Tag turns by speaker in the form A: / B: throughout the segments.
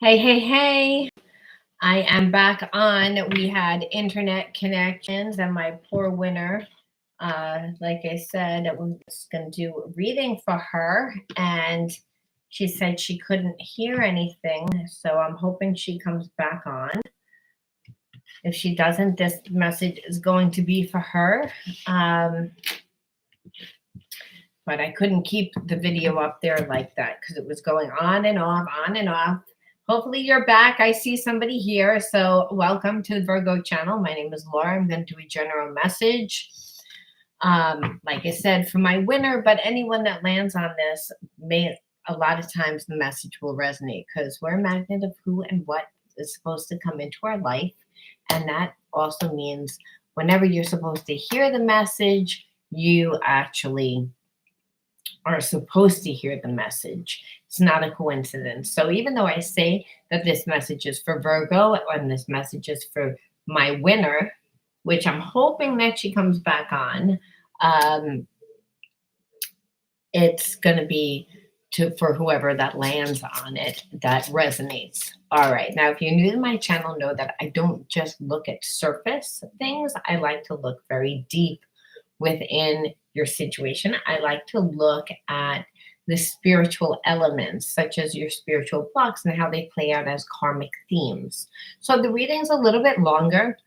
A: Hey, hey, hey. I am back on. We had internet connections, and my poor winner, like I said, I was going to do a reading for her, and she said she couldn't hear anything. So I'm hoping she comes back on. If she doesn't, this message is going to be for her. Um, but I couldn't keep the video up there like that because it was going on and off, on and off. Hopefully you're back. I see somebody here. So welcome to the Virgo channel. My name is Laura. I'm going to do a general message. Like I said, for my winner, but anyone that lands on this may, a lot of times the message will resonate because we're a magnet of who and what is supposed to come into our life. And that also means whenever you're supposed to hear the message, you actually are supposed to hear the message. It's not a coincidence. So even though I say that this message is for Virgo and this message is for my winner, which I'm hoping that she comes back on, it's going to be for whoever that lands on it that resonates. All right. Now, if you're new to my channel, know that I don't just look at surface things. I like to look very deep within your situation. I like to look at the spiritual elements, such as your spiritual blocks and how they play out as karmic themes. So the reading's a little bit longer.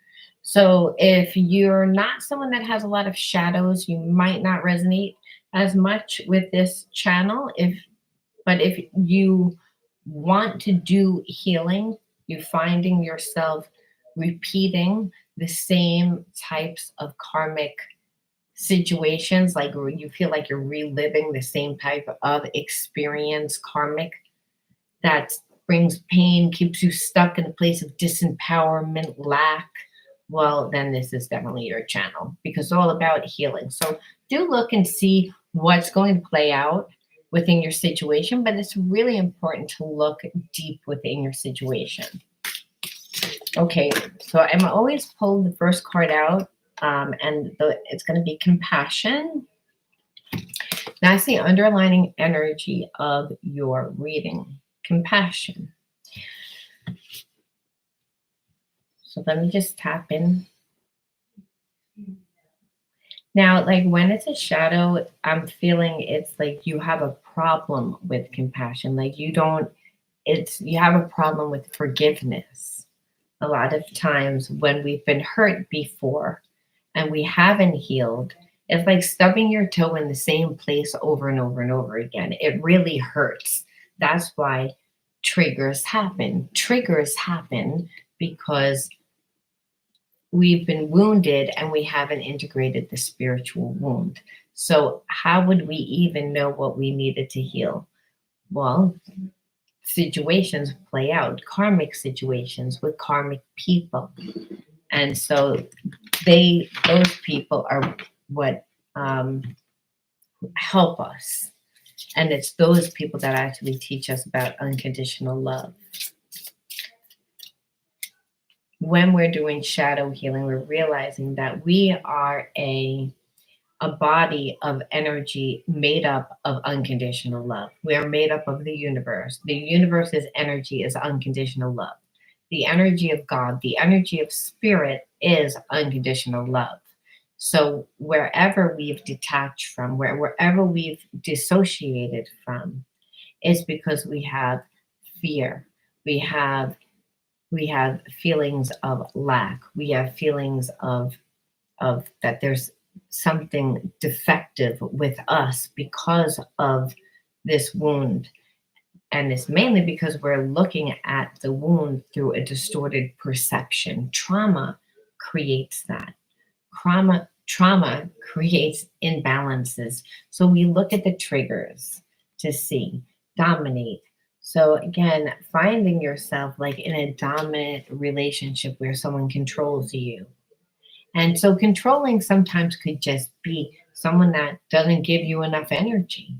A: So if you're not someone that has a lot of shadows, you might not resonate as much with this channel. But if you want to do healing, you're finding yourself repeating the same types of karmic situations, like you feel like you're reliving the same type of experience, karmic, that brings pain, keeps you stuck in a place of disempowerment, lack, well, then this is definitely your channel because it's all about healing. So do look and see what's going to play out within your situation, but it's really important to look deep within your situation. Okay, so I'm always pull the first card out, and it's going to be compassion. That's the underlining energy of your reading, compassion. So let me just tap in. Now, like when it's a shadow, I'm feeling it's like you have a problem with compassion. Like you have a problem with forgiveness. A lot of times when we've been hurt before and we haven't healed, it's like stubbing your toe in the same place over and over and over again. It really hurts. That's why triggers happen. Triggers happen because we've been wounded and we haven't integrated the spiritual wound. So how would we even know what we needed to heal? Well, situations play out, karmic situations with karmic people. And so those people are what help us. And it's those people that actually teach us about unconditional love. When we're doing shadow healing, we're realizing that we are a body of energy made up of unconditional love. We are made up of the universe. The universe's energy is unconditional love. The energy of God, the energy of spirit is unconditional love. So wherever we've detached from, wherever we've dissociated from, is because we have fear. We have feelings of lack. We have feelings of that there's something defective with us because of this wound. And it's mainly because we're looking at the wound through a distorted perception. Trauma creates that. Trauma creates imbalances. So we look at the triggers to see, dominate. So again, finding yourself like in a dominant relationship where someone controls you. And so controlling sometimes could just be someone that doesn't give you enough energy.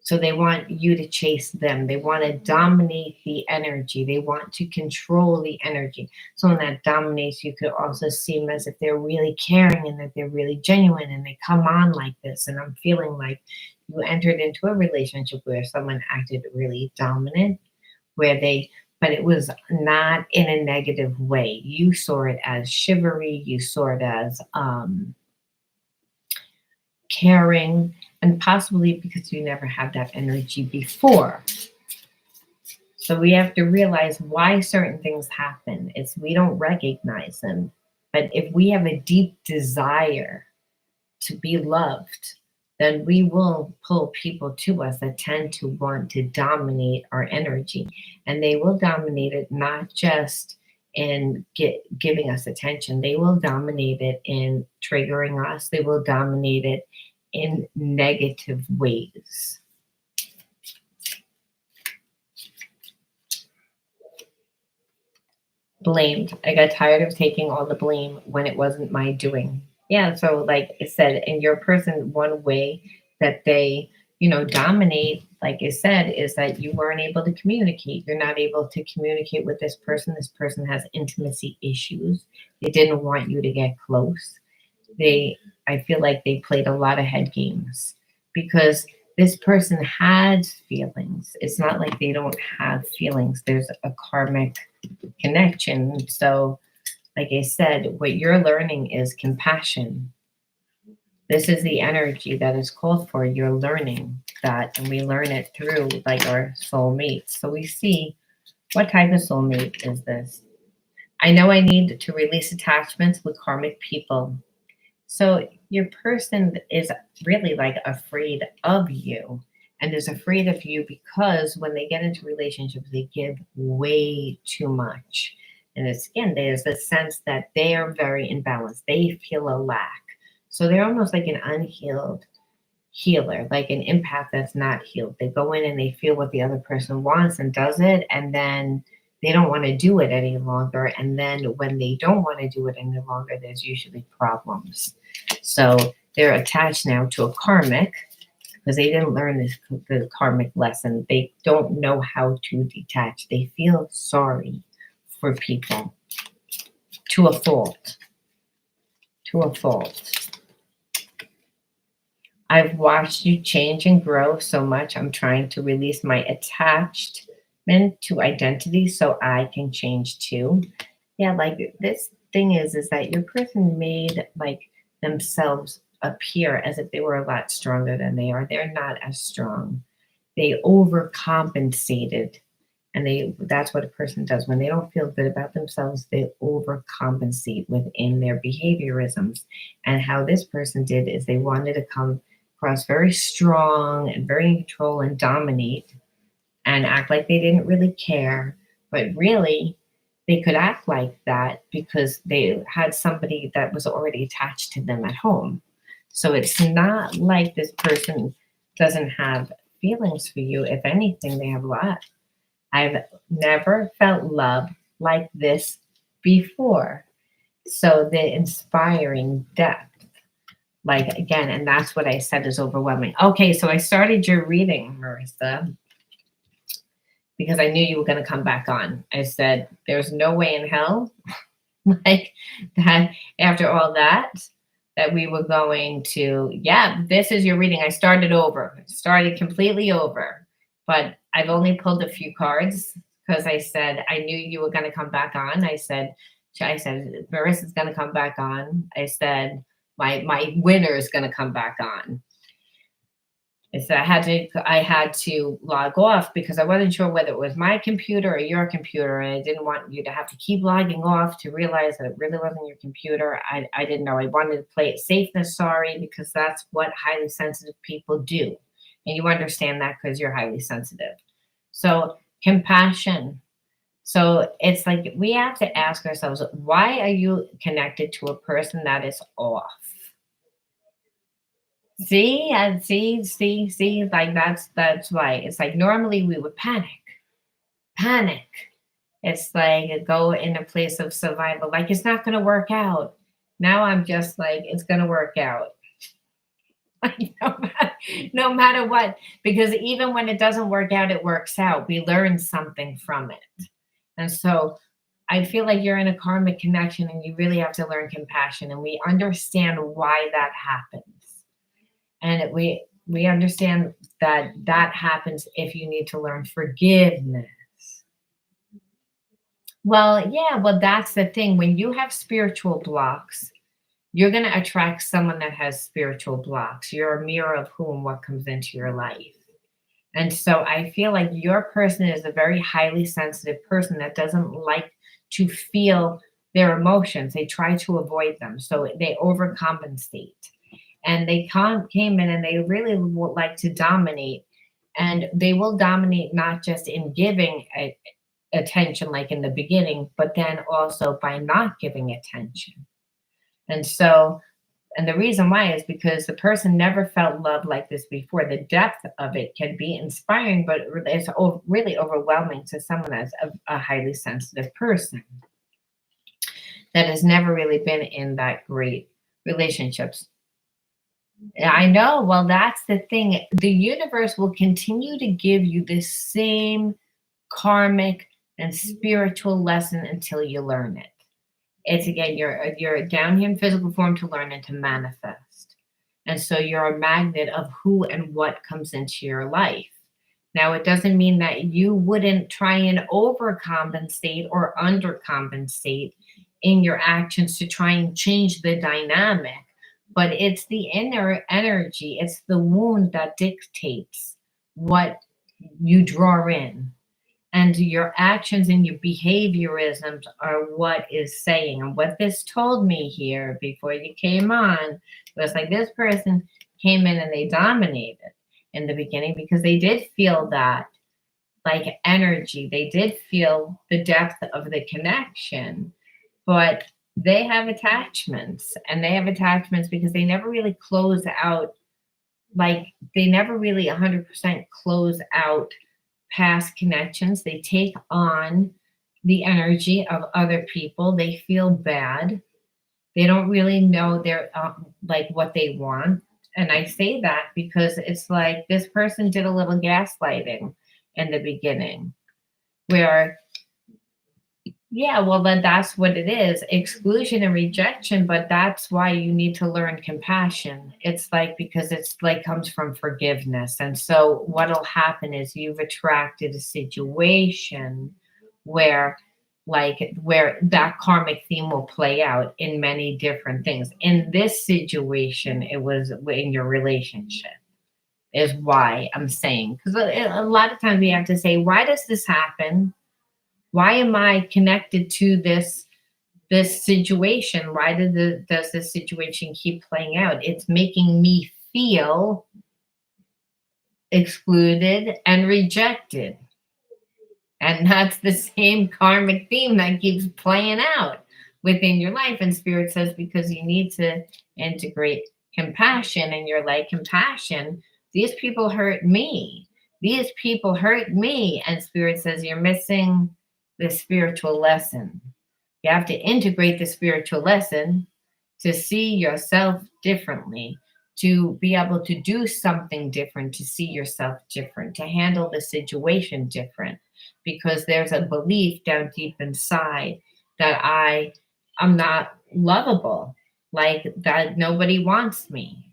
A: So they want you to chase them. They want to dominate the energy. They want to control the energy. Someone that dominates you could also seem as if they're really caring and that they're really genuine and they come on like this. And I'm feeling like you entered into a relationship where someone acted really dominant, where they but it was not in a negative way. You saw it as chivalry, you saw it as caring, and possibly because you never had that energy before. So we have to realize why certain things happen. It's we don't recognize them. But if we have a deep desire to be loved, then we will pull people to us that tend to want to dominate our energy. And they will dominate it not just in giving us attention, they will dominate it in triggering us, they will dominate it in negative ways. Blamed. I got tired of taking all the blame when it wasn't my doing. Yeah, so like I said, in your person, one way that they, dominate, like I said, is that you weren't able to communicate. You're not able to communicate with this person. This person has intimacy issues. They didn't want you to get close. They, I feel like they played a lot of head games because this person has feelings. It's not like they don't have feelings. There's a karmic connection. So, like I said, what you're learning is compassion. This is the energy that is called for. You're learning that, and we learn it through like our soulmates. So we see what type of soulmate is this. I know I need to release attachments with karmic people. So your person is really like afraid of you and is afraid of you because when they get into relationships, they give way too much. And it's, again, there's a sense that they are very imbalanced. They feel a lack. So they're almost like an unhealed healer, like an empath that's not healed. They go in and they feel what the other person wants and does it, and then they don't want to do it any longer. And then when they don't want to do it any longer, there's usually problems. So they're attached now to a karmic because they didn't learn the karmic lesson. They don't know how to detach. They feel sorry for people to a fault. To a fault. I've watched you change and grow so much. I'm trying to release my attachment to identity so I can change too. Yeah, like this thing is that your person made like themselves appear as if they were a lot stronger than they are. They're not as strong. They overcompensated. And that's what a person does. When they don't feel good about themselves, they overcompensate within their behaviorisms. And how this person did is they wanted to come across very strong and very in control and dominate and act like they didn't really care. But really, they could act like that because they had somebody that was already attached to them at home. So it's not like this person doesn't have feelings for you. If anything, they have a lot. I've never felt love like this before. So the inspiring depth, like again, and that's what I said is overwhelming. Okay, so I started your reading, Marissa, because I knew you were going to come back on. I said, there's no way in hell, like that, after all that, that we were going to, yeah, this is your reading. I started over, started completely over, but I've only pulled a few cards because I said, I knew you were going to come back on. I said, Marissa's going to come back on. I said, my winner is going to come back on. So I had to log off because I wasn't sure whether it was my computer or your computer, and I didn't want you to have to keep logging off to realize that it really wasn't your computer. I didn't know. I wanted to play it safe than sorry because that's what highly sensitive people do, and you understand that because you're highly sensitive. So compassion. So it's like we have to ask ourselves, why are you connected to a person that is off? See, and see, like that's why. It's like normally we would panic. It's like go in a place of survival, like it's not gonna work out. Now I'm just like, it's gonna work out. Like, no matter what, because even when it doesn't work out, it works out. We learn something from it. And so I feel like you're in a karmic connection and you really have to learn compassion and we understand why that happens. And we understand that that happens if you need to learn forgiveness. Well, yeah, well, that's the thing. When you have spiritual blocks, you're going to attract someone that has spiritual blocks. You're a mirror of who and what comes into your life. And so I feel like your person is a very highly sensitive person that doesn't like to feel their emotions. They try to avoid them. So they overcompensate. And they came in and they really would like to dominate. And they will dominate not just in giving attention, like in the beginning, but then also by not giving attention. And so and the reason why is because the person never felt love like this before. The depth of it can be inspiring, but it's really overwhelming to someone that's a highly sensitive person that has never really been in that great relationships. I know. Well, that's the thing. The universe will continue to give you the same karmic and spiritual lesson until you learn it. It's again, you're down here in physical form to learn and to manifest. And so you're a magnet of who and what comes into your life. Now, it doesn't mean that you wouldn't try and overcompensate or undercompensate in your actions to try and change the dynamic, but it's the inner energy, it's the wound that dictates what you draw in, and your actions and your behaviorisms are what is saying. And what this told me here before you came on was like this person came in and they dominated in the beginning because they did feel that like energy, they did feel the depth of the connection, but they have attachments, and they have attachments because they never really close out, like they never really 100% close out past connections. They take on the energy of other people. They feel bad. They don't really know their like what they want. And I say that because it's like this person did a little gaslighting in the beginning, where yeah, well, then that's what it is, exclusion and rejection. But that's why you need to learn compassion. It's like because it's like comes from forgiveness. And so what'll happen is you've attracted a situation where where that karmic theme will play out in many different things. In this situation, it was in your relationship, is why I'm saying. Because a lot of times we have to say, why does this happen? Why am I connected to this situation? Why does this situation keep playing out? It's making me feel excluded and rejected. And that's the same karmic theme that keeps playing out within your life. And Spirit says, because you need to integrate compassion, and you're like, compassion, these people hurt me. These people hurt me. And Spirit says, you're missing the spiritual lesson. You have to integrate the spiritual lesson to see yourself differently, to be able to do something different, to see yourself different, to handle the situation different, because there's a belief down deep inside that I'm not lovable, like that nobody wants me.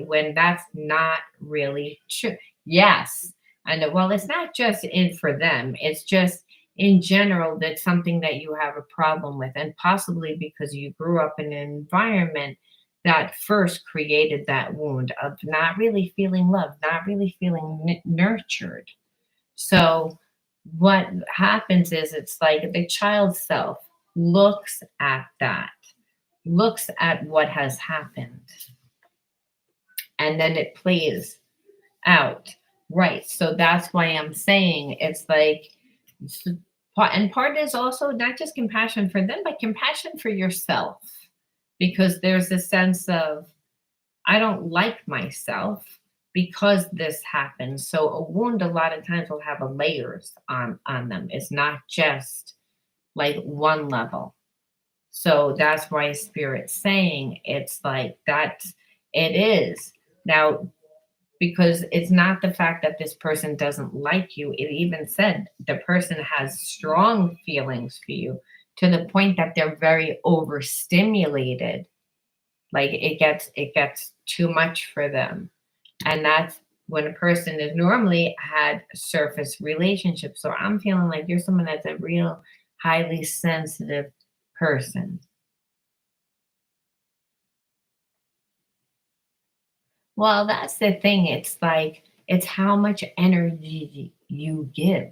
A: When that's not really true. Yes, I know. Well, it's not just in for them. It's just in general that's something that you have a problem with, and possibly because you grew up in an environment that first created that wound of not really feeling loved, not really feeling nurtured. So what happens is it's like the child self looks at that, looks at what has happened, and then it plays out. Right. So that's why I'm saying it's like, and part is also not just compassion for them, but compassion for yourself. Because there's a sense of, I don't like myself because this happened. So a wound a lot of times will have a layers on them. It's not just like one level. So that's why Spirit's saying it's like that. It is. Now, because it's not the fact that this person doesn't like you. It even said the person has strong feelings for you to the point that they're very overstimulated. Like it gets too much for them. And that's when a person is normally had surface relationships. So I'm feeling like you're someone that's a real highly sensitive person. Well, that's the thing. It's like, it's how much energy you give.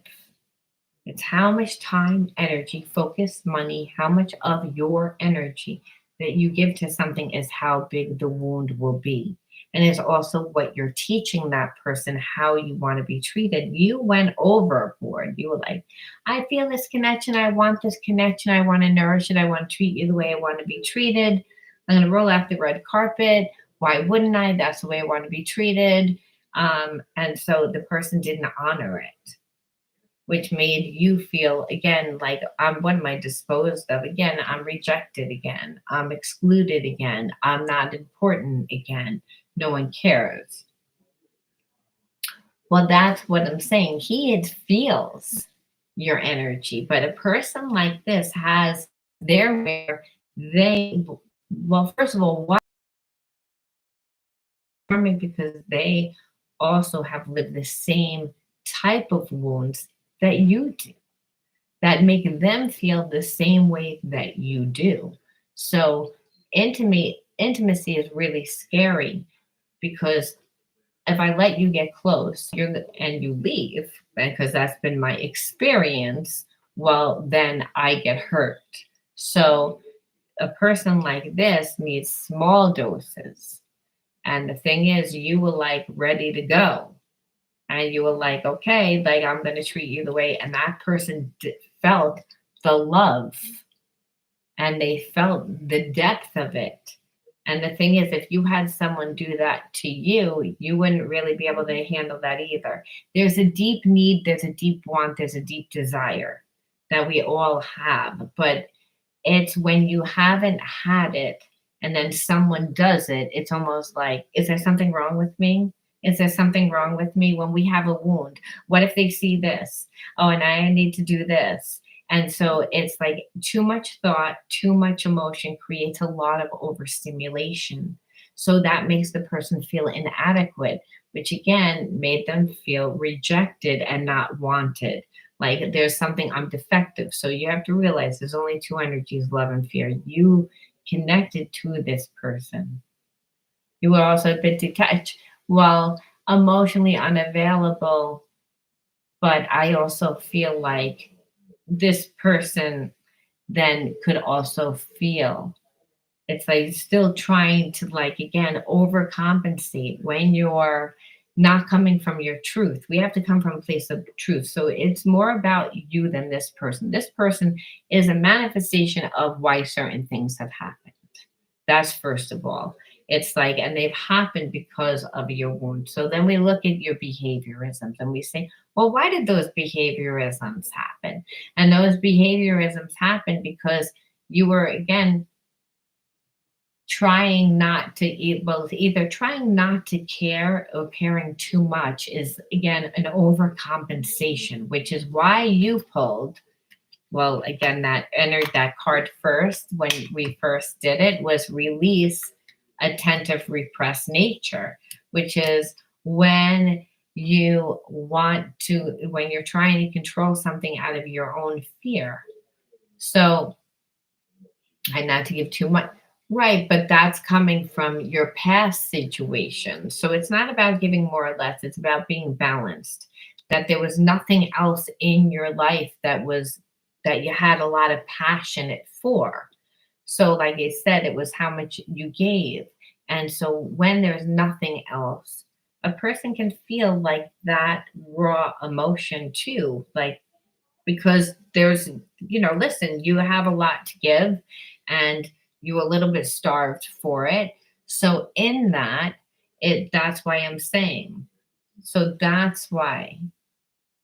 A: It's how much time, energy, focus, money, how much of your energy that you give to something is how big the wound will be. And it's also what you're teaching that person how you want to be treated. You went overboard. You were like, I feel this connection. I want this connection. I want to nourish it. I want to treat you the way I want to be treated. I'm going to roll out the red carpet. Why wouldn't I? That's the way I want to be treated. And so the person didn't honor it, which made you feel again like, what am I disposed of again? I'm rejected again. I'm excluded again. I'm not important again. No one cares. Well, that's what I'm saying. He it feels your energy, but a person like this has their where they, well, first of all, why? Because they also have lived the same type of wounds that you do, that make them feel the same way that you do. So intimacy is really scary, because if I let you get close, and you leave, because that's been my experience, well, then I get hurt. So a person like this needs small doses. And the thing is, you were like ready to go. And you were like, okay, like I'm going to treat you the way. And that person felt the love, and they felt the depth of it. And the thing is, if you had someone do that to you, you wouldn't really be able to handle that either. There's a deep need, there's a deep want, there's a deep desire that we all have. But it's when you haven't had it and then someone does it, it's almost like, is there something wrong with me? Is there something wrong with me when we have a wound? What if they see this? Oh, and I need to do this. And so it's like too much thought, too much emotion creates a lot of overstimulation. So that makes the person feel inadequate, which again made them feel rejected and not wanted. Like there's something, I'm defective. So you have to realize there's only two energies, love and fear. You connected to this person. You were also a bit detached, well, emotionally unavailable. But I also feel like this person then could also feel, it's like still trying to, like, again, overcompensate when you're not coming from your truth. We have to come from a place of truth. So it's more about you than this person. This person is a manifestation of why certain things have happened. That's first of all. It's like, and they've happened because of your wound. So then we look at your behaviorisms and we say, well, why did those behaviorisms happen? And those behaviorisms happen because you were, again, trying not to eat, both either trying not to care or caring too much is again an overcompensation, which is why you pulled, well, again, that entered that card first when we first did it was release attentive repressed nature, which is when you want to, when you're trying to control something out of your own fear. So, and not to give too much, right, but that's coming from your past situation. So it's not about giving more or less, it's about being balanced, that there was nothing else in your life that was, that you had a lot of passion for. So like I said, it was how much you gave. And so when there's nothing else, a person can feel like that raw emotion too, like, because there's, listen, you have a lot to give, and you a little bit starved for it. So in that, that's why I'm saying, so that's why,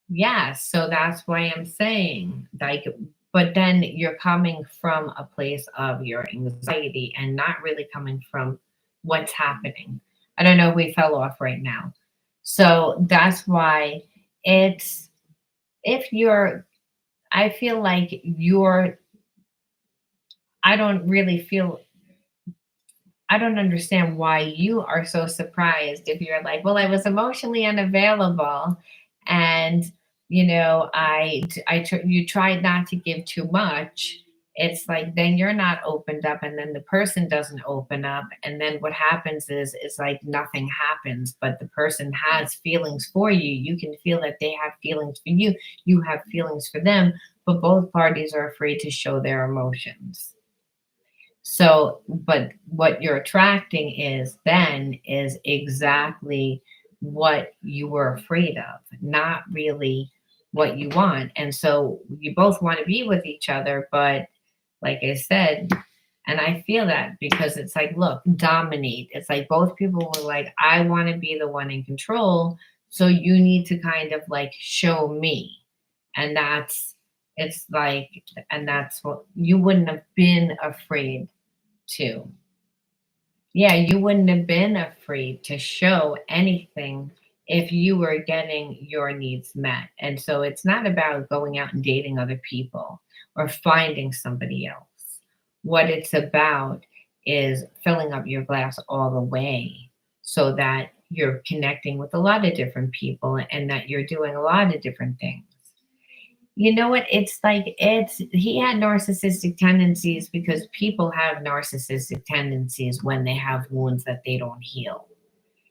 A: yes, so that's why I'm saying, like, but then you're coming from a place of your anxiety and not really coming from what's happening. I don't know if we fell off right now. So that's why it's, if you're, I feel like you're, I don't really feel, I don't understand why you are so surprised if you're like, well, I was emotionally unavailable. And you tried not to give too much. It's like then you're not opened up, and then the person doesn't open up, and then what happens is it's like nothing happens, but the person has feelings for you. You can feel that they have feelings for you. You have feelings for them, but both parties are afraid to show their emotions. So, but what you're attracting is exactly what you were afraid of, not really what you want. And so you both want to be with each other, but like I said, and I feel that because it's like, look, dominate. It's like both people were like, I want to be the one in control. So you need to kind of like show me. And it's like, and that's what you wouldn't have been afraid to. Yeah, you wouldn't have been afraid to show anything if you were getting your needs met. And so it's not about going out and dating other people or finding somebody else. What it's about is filling up your glass all the way so that you're connecting with a lot of different people and that you're doing a lot of different things. You know what? It's like he had narcissistic tendencies because people have narcissistic tendencies when they have wounds that they don't heal.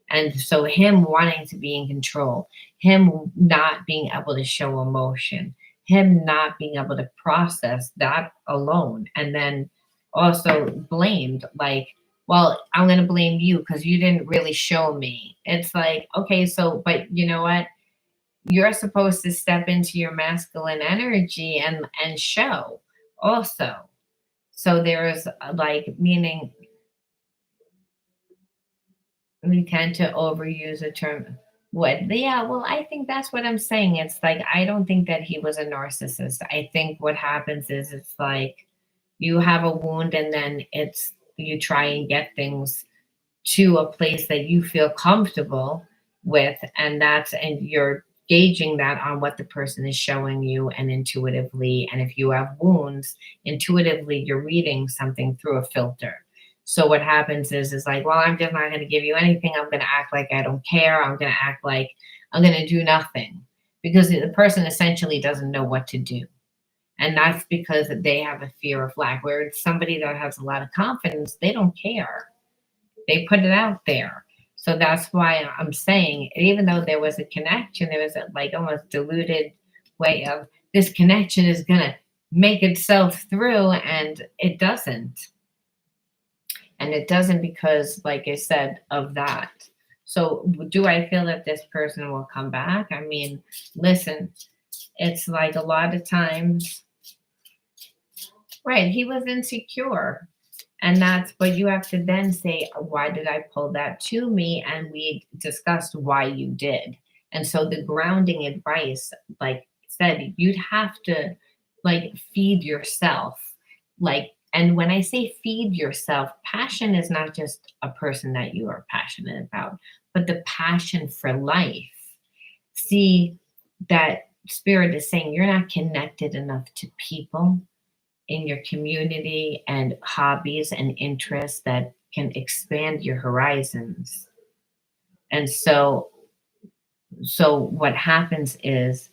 A: And so him wanting to be in control, him not being able to show emotion, him not being able to process that alone, and then also blamed like, well, I'm going to blame you because you didn't really show me. It's like, okay, so, but you know what? You're supposed to step into your masculine energy and show also. So there's like meaning we tend to overuse a term. What? Yeah, well, I think that's what I'm saying. It's like I don't think that he was a narcissist. I think what happens is it's like you have a wound and then it's you try and get things to a place that you feel comfortable with, and you're gauging that on what the person is showing you and intuitively. And if you have wounds, intuitively you're reading something through a filter. So what happens is like, well, I'm just not going to give you anything. I'm going to act like I don't care. I'm going to act like I'm going to do nothing because the person essentially doesn't know what to do. And that's because they have a fear of lack. Where it's somebody that has a lot of confidence, they don't care, they put it out there. So that's why I'm saying, even though there was a connection, there was a like almost diluted way of this connection is going to make itself through, and it doesn't. And it doesn't because, like I said, of that. So, do I feel that this person will come back? I mean, listen, it's like a lot of times, right? He was insecure. And that's, but you have to then say, why did I pull that to me? And we discussed why you did. And so the grounding advice, like I said, you'd have to like feed yourself. Like, and when I say feed yourself, passion is not just a person that you are passionate about, but the passion for life. See, that spirit is saying you're not connected enough to people in your community and hobbies and interests that can expand your horizons. And so what happens is,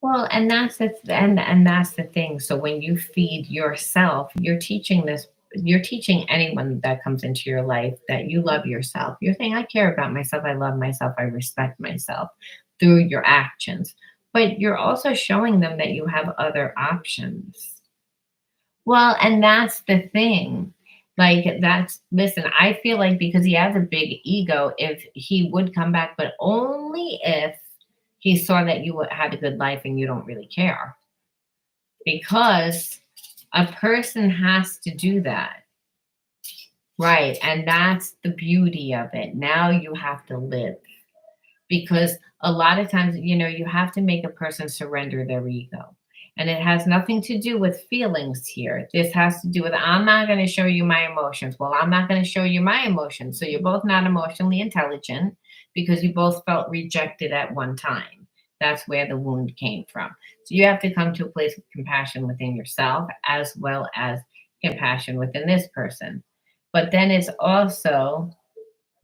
A: well, and that's the thing. So when you feed yourself, you're teaching anyone that comes into your life that you love yourself. You're saying, I care about myself, I love myself, I respect myself through your actions. But you're also showing them that you have other options. Well, and that's the thing. Like, listen, I feel like because he has a big ego, if he would come back, but only if he saw that you had a good life and you don't really care. Because a person has to do that. Right. And that's the beauty of it. Now you have to live. Because a lot of times, you have to make a person surrender their ego. And it has nothing to do with feelings here. This has to do with, I'm not going to show you my emotions. Well, I'm not going to show you my emotions. So you're both not emotionally intelligent because you both felt rejected at one time. That's where the wound came from. So you have to come to a place of compassion within yourself as well as compassion within this person. But then it's also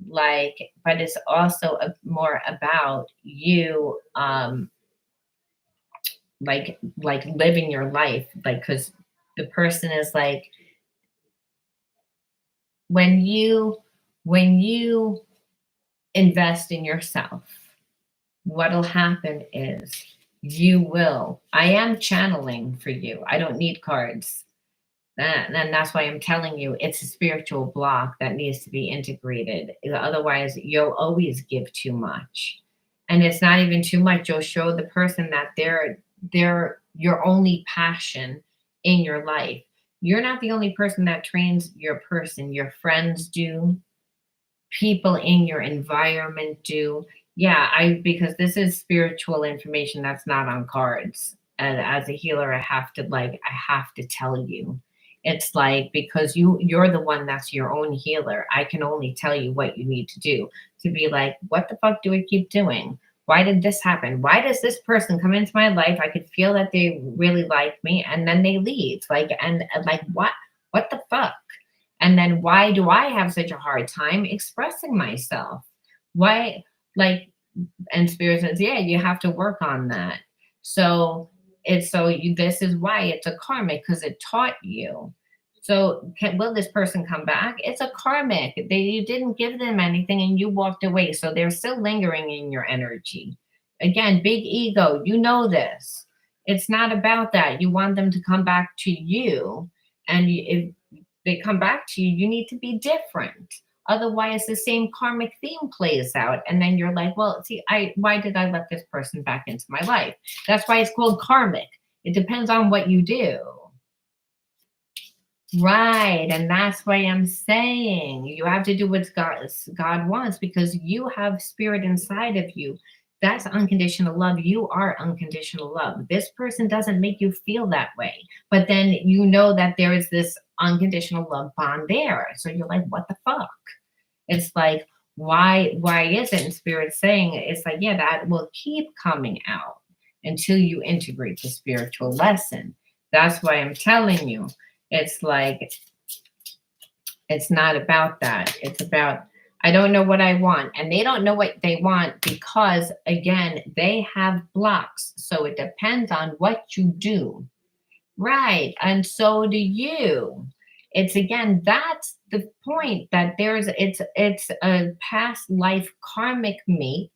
A: like, but it's also more about you, like living your life, like, because the person is like, when you invest in yourself, what'll happen is you will, I am channeling for you, I don't need cards. And that's why I'm telling you, it's a spiritual block that needs to be integrated. Otherwise, you'll always give too much. And it's not even too much. You'll show the person that they're your only passion in your life. You're not the only person that trains your person. Your friends do, people in your environment do. Yeah, I because this is spiritual information that's not on cards. And as a healer, I have to tell you. It's like, because you're the one that's your own healer. I can only tell you what you need to do to be like, what the fuck do I keep doing? Why did this happen? Why does this person come into my life? I could feel that they really like me and then they leave. And like, what the fuck? And then why do I have such a hard time expressing myself? Why, like, and Spirit says, yeah, you have to work on that. So this is why it's a karmic, because it taught you. So will this person come back? It's a karmic. You didn't give them anything and you walked away. So they're still lingering in your energy. Again, big ego, you know this. It's not about that. You want them to come back to you. And if they come back to you, you need to be different. Otherwise, the same karmic theme plays out. And then you're like, well, see, why did I let this person back into my life? That's why it's called karmic. It depends on what you do. Right. And that's why I'm saying you have to do what God wants, because you have spirit inside of you. That's unconditional love. You are unconditional love. This person doesn't make you feel that way. But then you know that there is this unconditional love bond there. So you're like, what the fuck? It's like, why isn't, and Spirit saying it's like, yeah, that will keep coming out until you integrate the spiritual lesson. That's why I'm telling you. It's like, it's not about that. It's about, I don't know what I want. And they don't know what they want because, again, they have blocks. So it depends on what you do. Right. And so do you. It's, again, that's the point, that it's a past life karmic mate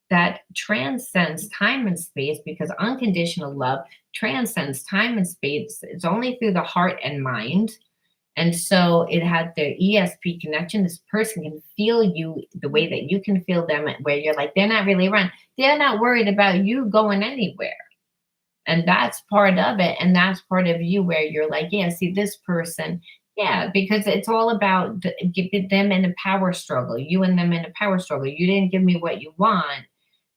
A: that transcends time and space, because unconditional love transcends time and space. It's only through the heart and mind. And so it had the ESP connection. This person can feel you the way that you can feel them, where you're like, they're not really around. They're not worried about you going anywhere. And that's part of it. And that's part of you, where you're like, yeah, see, this person, yeah, because it's all about giving them in a power struggle, you and them in a power struggle. You didn't give me what you want,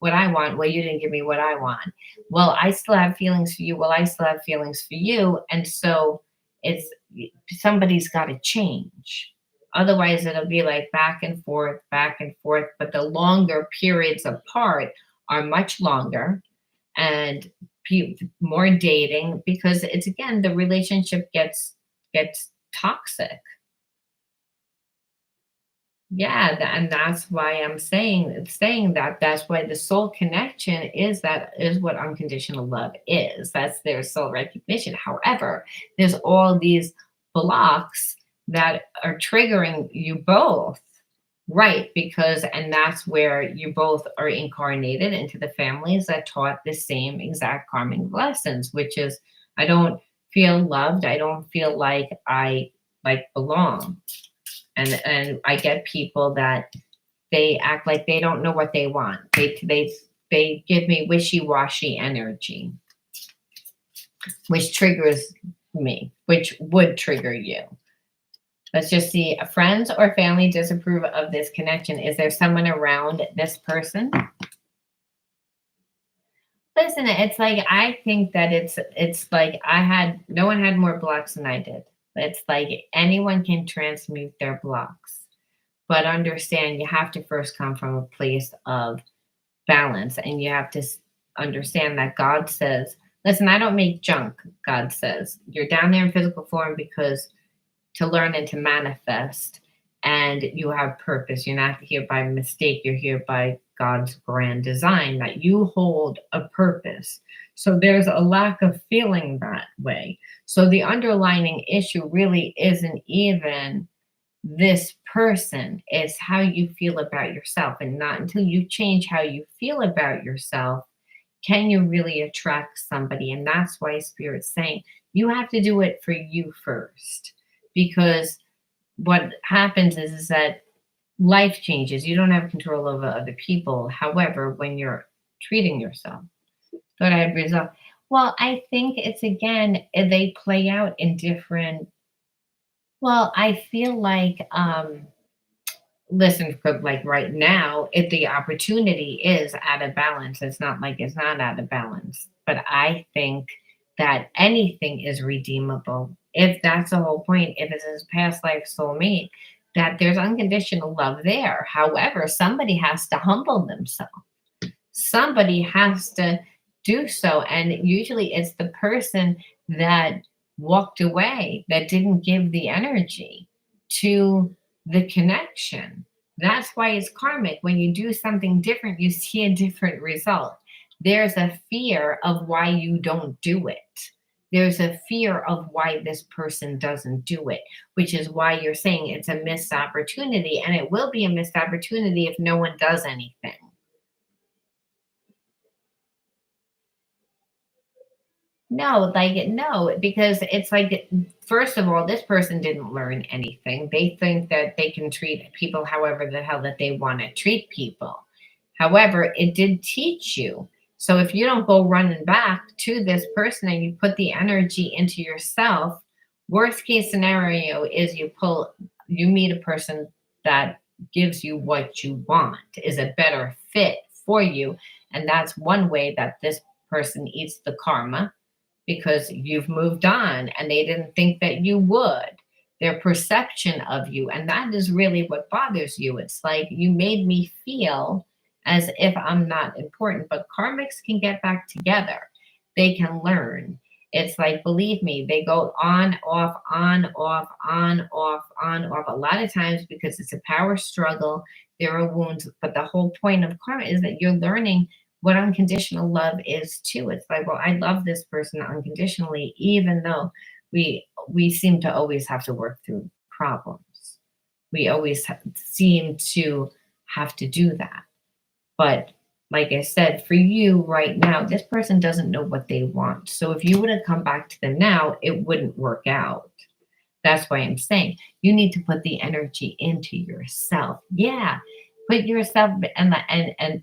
A: what I want. Well, you didn't give me what I want. Well, I still have feelings for you. Well, I still have feelings for you. And so it's, somebody's got to change. Otherwise, it'll be like back and forth, back and forth. But the longer periods apart are much longer, and more dating, because it's, again, the relationship gets toxic. Yeah, and that's why I'm saying that. That's why the soul connection is what unconditional love is. That's their soul recognition. However, there's all these blocks that are triggering you both. Right, because, and that's where you both are incarnated into the families that taught the same exact karmic lessons, which is, I don't feel loved. I don't feel like I like belong. And I get people that they act like they don't know what they want. They give me wishy-washy energy, which triggers me, which would trigger you. Let's just see. Friends or family disapprove of this connection. Is there someone around this person? Listen, it's like, I think that it's like, no one had more blocks than I did. It's like anyone can transmute their blocks. But understand, you have to first come from a place of balance, and you have to understand that God says, listen, I don't make junk. God says, you're down there in physical form because to learn and to manifest, and you have purpose. You're not here by mistake, you're here by God's grand design, that you hold a purpose. So there's a lack of feeling that way. So the underlying issue really isn't even this person, it's how you feel about yourself. And not until you change how you feel about yourself can you really attract somebody. And that's why Spirit's saying you have to do it for you first. Because what happens is that life changes. You don't have control over other people. However, when you're treating yourself, go ahead, resolve. Well, I think it's again, they play out in different. Well, I feel like listen, like right now, if the opportunity is out of balance, it's not like it's not out of balance. But I think that anything is redeemable. If that's the whole point, if it's his past life soulmate, that there's unconditional love there. However, somebody has to humble themselves. Somebody has to do so. And usually it's the person that walked away that didn't give the energy to the connection. That's why it's karmic. When you do something different, you see a different result. There's a fear of why you don't do it. There's a fear of why this person doesn't do it, which is why you're saying it's a missed opportunity. And it will be a missed opportunity if no one does anything. No, like, no, because it's like, first of all, this person didn't learn anything. They think that they can treat people however the hell that they want to treat people. However, it did teach you. So if you don't go running back to this person and you put the energy into yourself, worst case scenario is you meet a person that gives you what you want, is a better fit for you. And that's one way that this person eats the karma because you've moved on and they didn't think that you would. Their perception of you. And that is really what bothers you. It's like you made me feel as if I'm not important, but karmics can get back together. They can learn. It's like, believe me, they go on, off, on, off, on, off, on, off. A lot of times because it's a power struggle, there are wounds. But the whole point of karma is that you're learning what unconditional love is too. It's like, well, I love this person unconditionally, even though we seem to always have to work through problems. We always seem to have to do that. But like I said, for you right now, this person doesn't know what they want. So if you were to come back to them now, it wouldn't work out. That's why I'm saying you need to put the energy into yourself. Yeah, put yourself and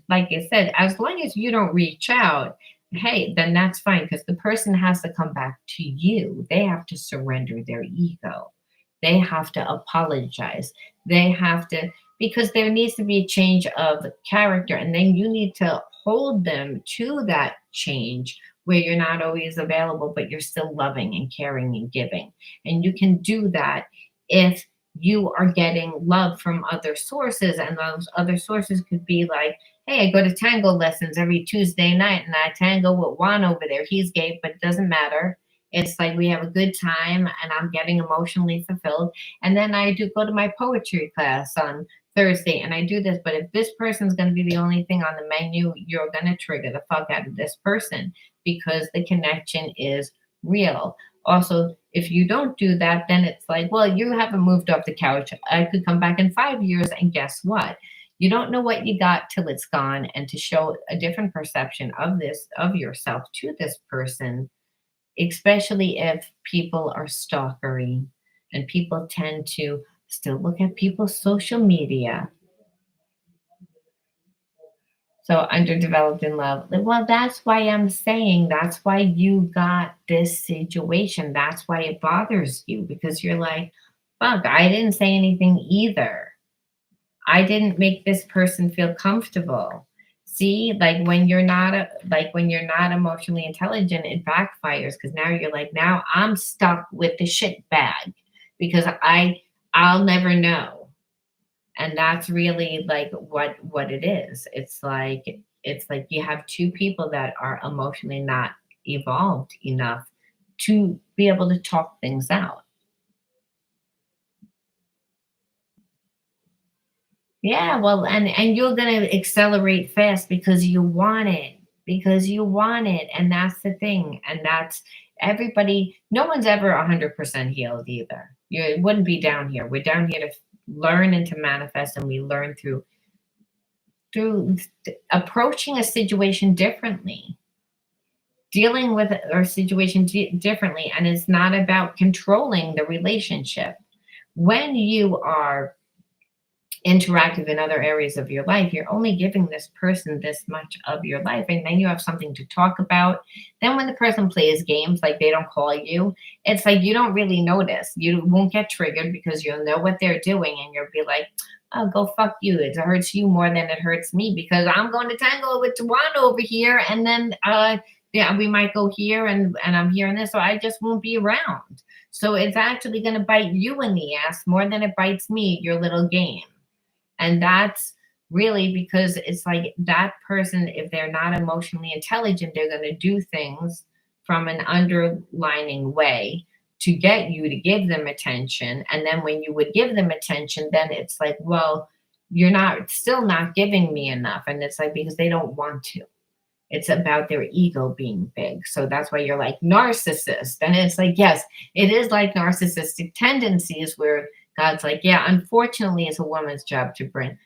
A: like I said, as long as you don't reach out, hey, then that's fine because the person has to come back to you. They have to surrender their ego. They have to apologize. They have to because there needs to be a change of character, and then you need to hold them to that change where you're not always available, but you're still loving and caring and giving. And you can do that if you are getting love from other sources. And those other sources could be like, hey, I go to tango lessons every Tuesday night and I tango with Juan over there. He's gay, but it doesn't matter. It's like we have a good time and I'm getting emotionally fulfilled. And then I do go to my poetry class on Thursday and I do this. But if this person's going to be the only thing on the menu, you're going to trigger the fuck out of this person because the connection is real. Also, if you don't do that, then it's like, well, you haven't moved off the couch. I could come back in 5 years, and guess what? You don't know what you got till it's gone. And to show a different perception of this, of yourself to this person, especially if people are stalkery and people tend to still look at people's social media. So underdeveloped in love. Well, that's why I'm saying that's why you got this situation. That's why it bothers you because you're like, fuck, I didn't say anything either. I didn't make this person feel comfortable. See, like when you're not emotionally intelligent, it backfires because now you're like, now I'm stuck with the shit bag because I'll never know. And that's really like what it is. It's like you have two people that are emotionally not evolved enough to be able to talk things out. Yeah, well, and you're gonna accelerate fast because you want it, because you want it, and that's the thing, and that's everybody. No one's ever 100% healed either. You it wouldn't be down here. We're down here to learn and to manifest, and we learn through approaching a situation differently, dealing with our situation differently, and it's not about controlling the relationship. When you are interactive in other areas of your life, you're only giving this person this much of your life, and then you have something to talk about. Then when the person plays games, like they don't call you, it's like you don't really notice. You won't get triggered because you'll know what they're doing, and you'll be like, oh, go fuck you. It hurts you more than it hurts me because I'm going to tango with Tawana over here, and then yeah, we might go here, and I'm hearing this, so I just won't be around. So it's actually going to bite you in the ass more than it bites me, your little game. And that's really because it's like that person, if they're not emotionally intelligent, they're going to do things from an underlining way to get you to give them attention. And then when you would give them attention, then it's like, well, you're not still not giving me enough. And it's like because they don't want to. It's about their ego being big. So that's why you're like narcissist. And it's like, yes, it is like narcissistic tendencies where God's like, yeah, unfortunately, it's a woman's job to bring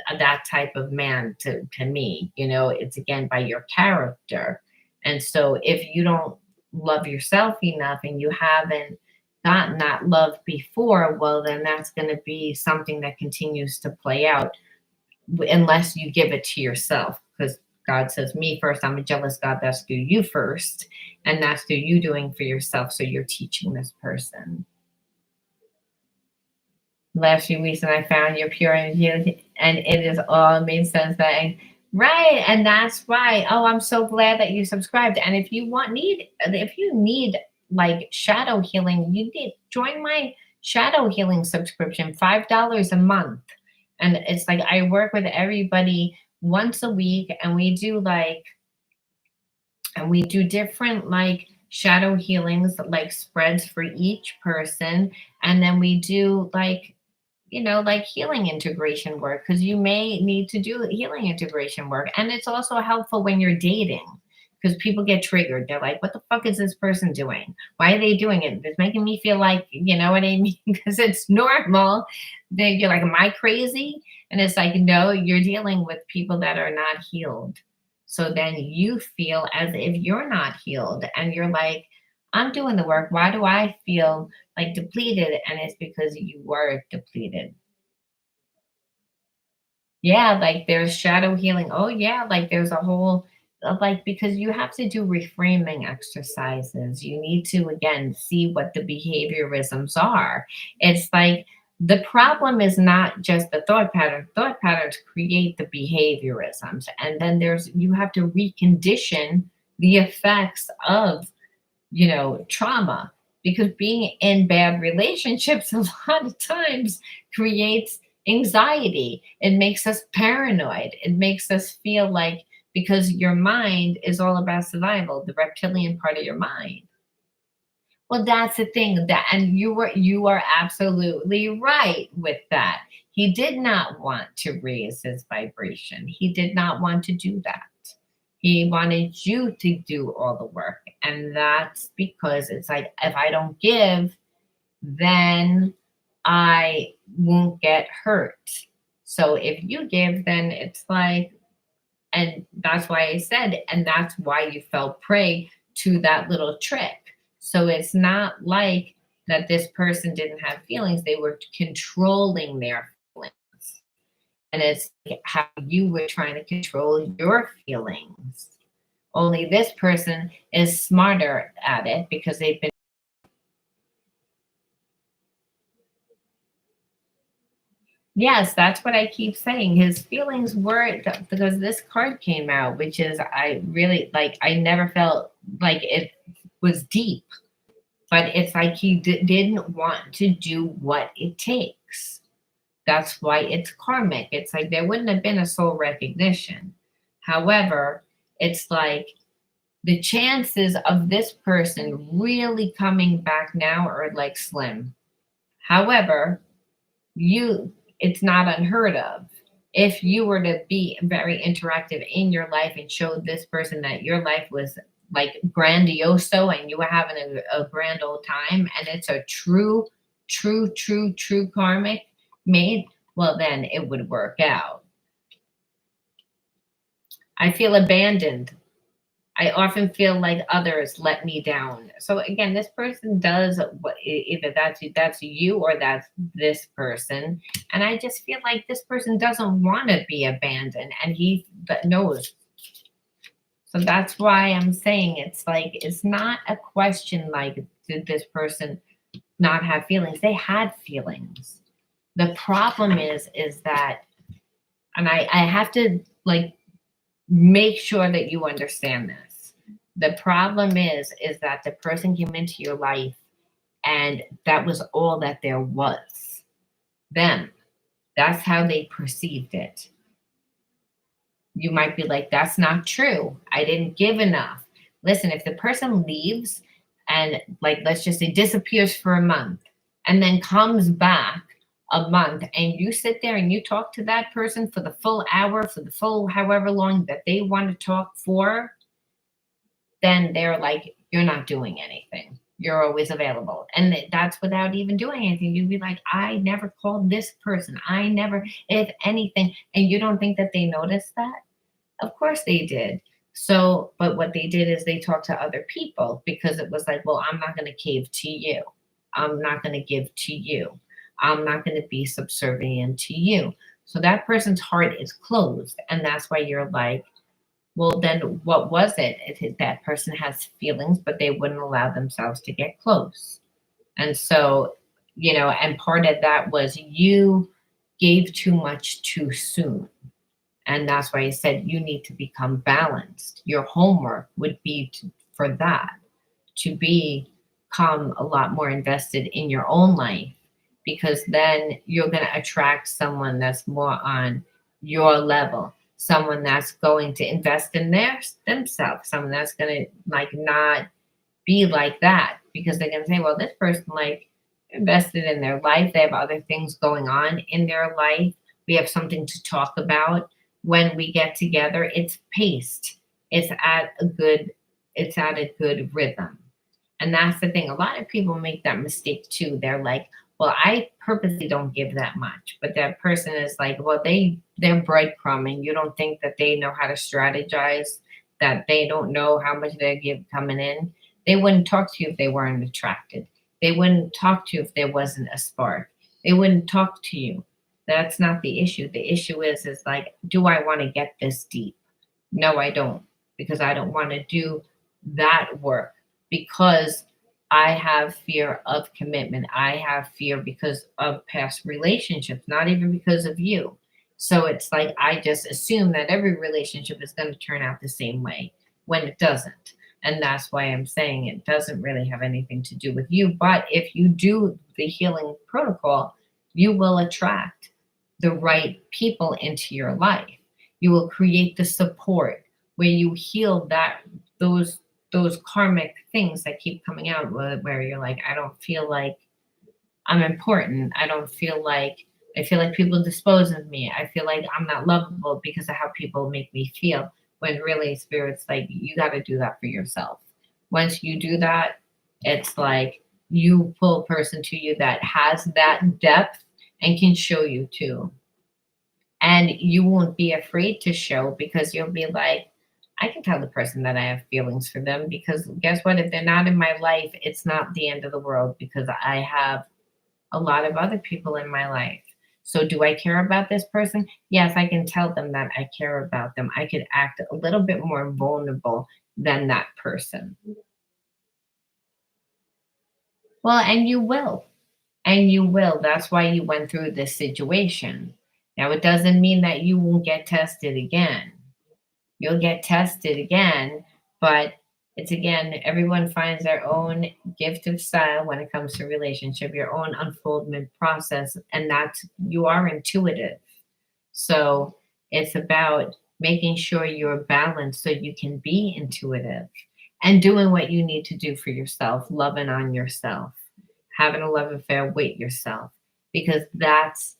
A: that type of man to me. You know, it's again by your character. And so if you don't love yourself enough and you haven't gotten that love before, well, then that's going to be something that continues to play out unless you give it to yourself. Because God says, me first, I'm a jealous God, that's through you first. And that's through you doing for yourself. So you're teaching this person. Last few weeks, and I found your pure energy, and it is all made sense. That right, and that's why. Oh, I'm so glad that you subscribed. And if you need like shadow healing, you need join my shadow healing subscription, $5 a month, and it's like I work with everybody once a week, and we do different like shadow healings, like spreads for each person, and then we do like like healing integration work because you may need to do healing integration work. And it's also helpful when you're dating because people get triggered. They're like, what the fuck is this person doing? Why are they doing it? It's making me feel like, you know what I mean? Because it's normal. You're like, am I crazy? And it's like, no, you're dealing with people that are not healed. So then you feel as if you're not healed and you're like, I'm doing the work. Why do I feel like depleted? And it's because you were depleted. Yeah, like there's shadow healing. Oh yeah, like there's a whole like because you have to do reframing exercises. You need to again see what the behaviorisms are. It's like the problem is not just the thought pattern. Thought patterns create the behaviorisms. And then there's you have to recondition the effects of trauma, because being in bad relationships a lot of times creates anxiety. It makes us paranoid. It makes us feel like because your mind is all about survival, the reptilian part of your mind. Well, that's the thing that, and you are absolutely right with that. He did not want to raise his vibration. He did not want to do that. He wanted you to do all the work. And that's because it's like, if I don't give, then I won't get hurt. So if you give, then it's like, and that's why I said, and that's why you fell prey to that little trick. So it's not like that this person didn't have feelings, they were controlling their feelings. And it's like how you were trying to control your feelings. Only this person is smarter at it because they've been. Yes, that's what I keep saying. His feelings were because this card came out, which is I really like. I never felt like it was deep, but it's like he didn't want to do what it takes. That's why it's karmic. It's like there wouldn't have been a soul recognition. However, it's like the chances of this person really coming back now are like slim. However, you it's not unheard of. If you were to be very interactive in your life and show this person that your life was like grandioso and you were having a grand old time and it's a true karmic mate, well, then it would work out. I feel abandoned. I often feel like others let me down. So again, this person does what, either that's you or that's this person, and I just feel like this person doesn't want to be abandoned, and he knows. So that's why I'm saying it's like it's not a question like did this person not have feelings? They had feelings. The problem is that, and I have to like make sure that you understand this. The problem is that the person came into your life and that was all that there was. Them. That's how they perceived it. You might be like, that's not true. I didn't give enough. Listen, if the person leaves and, like, let's just say disappears for a month and then comes back a month and you sit there and you talk to that person for the full hour, for the full however long that they want to talk for, then they're like, you're not doing anything. You're always available. And that's without even doing anything. You'd be like, I never called this person. I never, if anything. And you don't think that they noticed that? Of course they did. So, but what they did is they talked to other people because it was like, well, I'm not going to cave to you. I'm not going to give to you. I'm not going to be subservient to you. So that person's heart is closed. And that's why you're like, well, then what was it? That person has feelings, but they wouldn't allow themselves to get close. And so, and part of that was you gave too much too soon. And that's why I said you need to become balanced. Your homework would be for that, to become a lot more invested in your own life, because then you're going to attract someone that's more on your level, someone that's going to invest in themselves, someone that's going to like not be like that, because they're going to say, well, this person like invested in their life. They have other things going on in their life. We have something to talk about. When we get together, it's paced. It's at a good, it's at a good rhythm. And that's the thing. A lot of people make that mistake too. They're like, well, I purposely don't give that much. But that person is like, well, they're breadcrumbing. You don't think that they know how to strategize, that they don't know how much they give coming in. They wouldn't talk to you if they weren't attracted. They wouldn't talk to you if there wasn't a spark. They wouldn't talk to you. That's not the issue. The issue is like, do I want to get this deep? No, I don't, because I don't want to do that work, because I have fear of commitment. I have fear because of past relationships, not even because of you. So it's like I just assume that every relationship is going to turn out the same way when it doesn't. And that's why I'm saying it doesn't really have anything to do with you. But if you do the healing protocol, you will attract the right people into your life. You will create the support where you heal those those karmic things that keep coming out, where you're like, I don't feel like I'm important. I feel like people dispose of me. I feel like I'm not lovable because of how people make me feel. When really spirit's like, you got to do that for yourself. Once you do that, it's like you pull a person to you that has that depth and can show you too. And you won't be afraid to show, because you'll be like, I can tell the person that I have feelings for them, because guess what? If they're not in my life, it's not the end of the world, because I have a lot of other people in my life. So do I care about this person? Yes, I can tell them that I care about them. I could act a little bit more vulnerable than that person. Well, and you will. And you will. That's why you went through this situation. Now, it doesn't mean that you won't get tested again. You'll get tested again, but it's again, everyone finds their own gift of style when it comes to relationship, your own unfoldment process, and that's, you are intuitive. So it's about making sure you're balanced so you can be intuitive and doing what you need to do for yourself, loving on yourself, having a love affair with yourself, because that's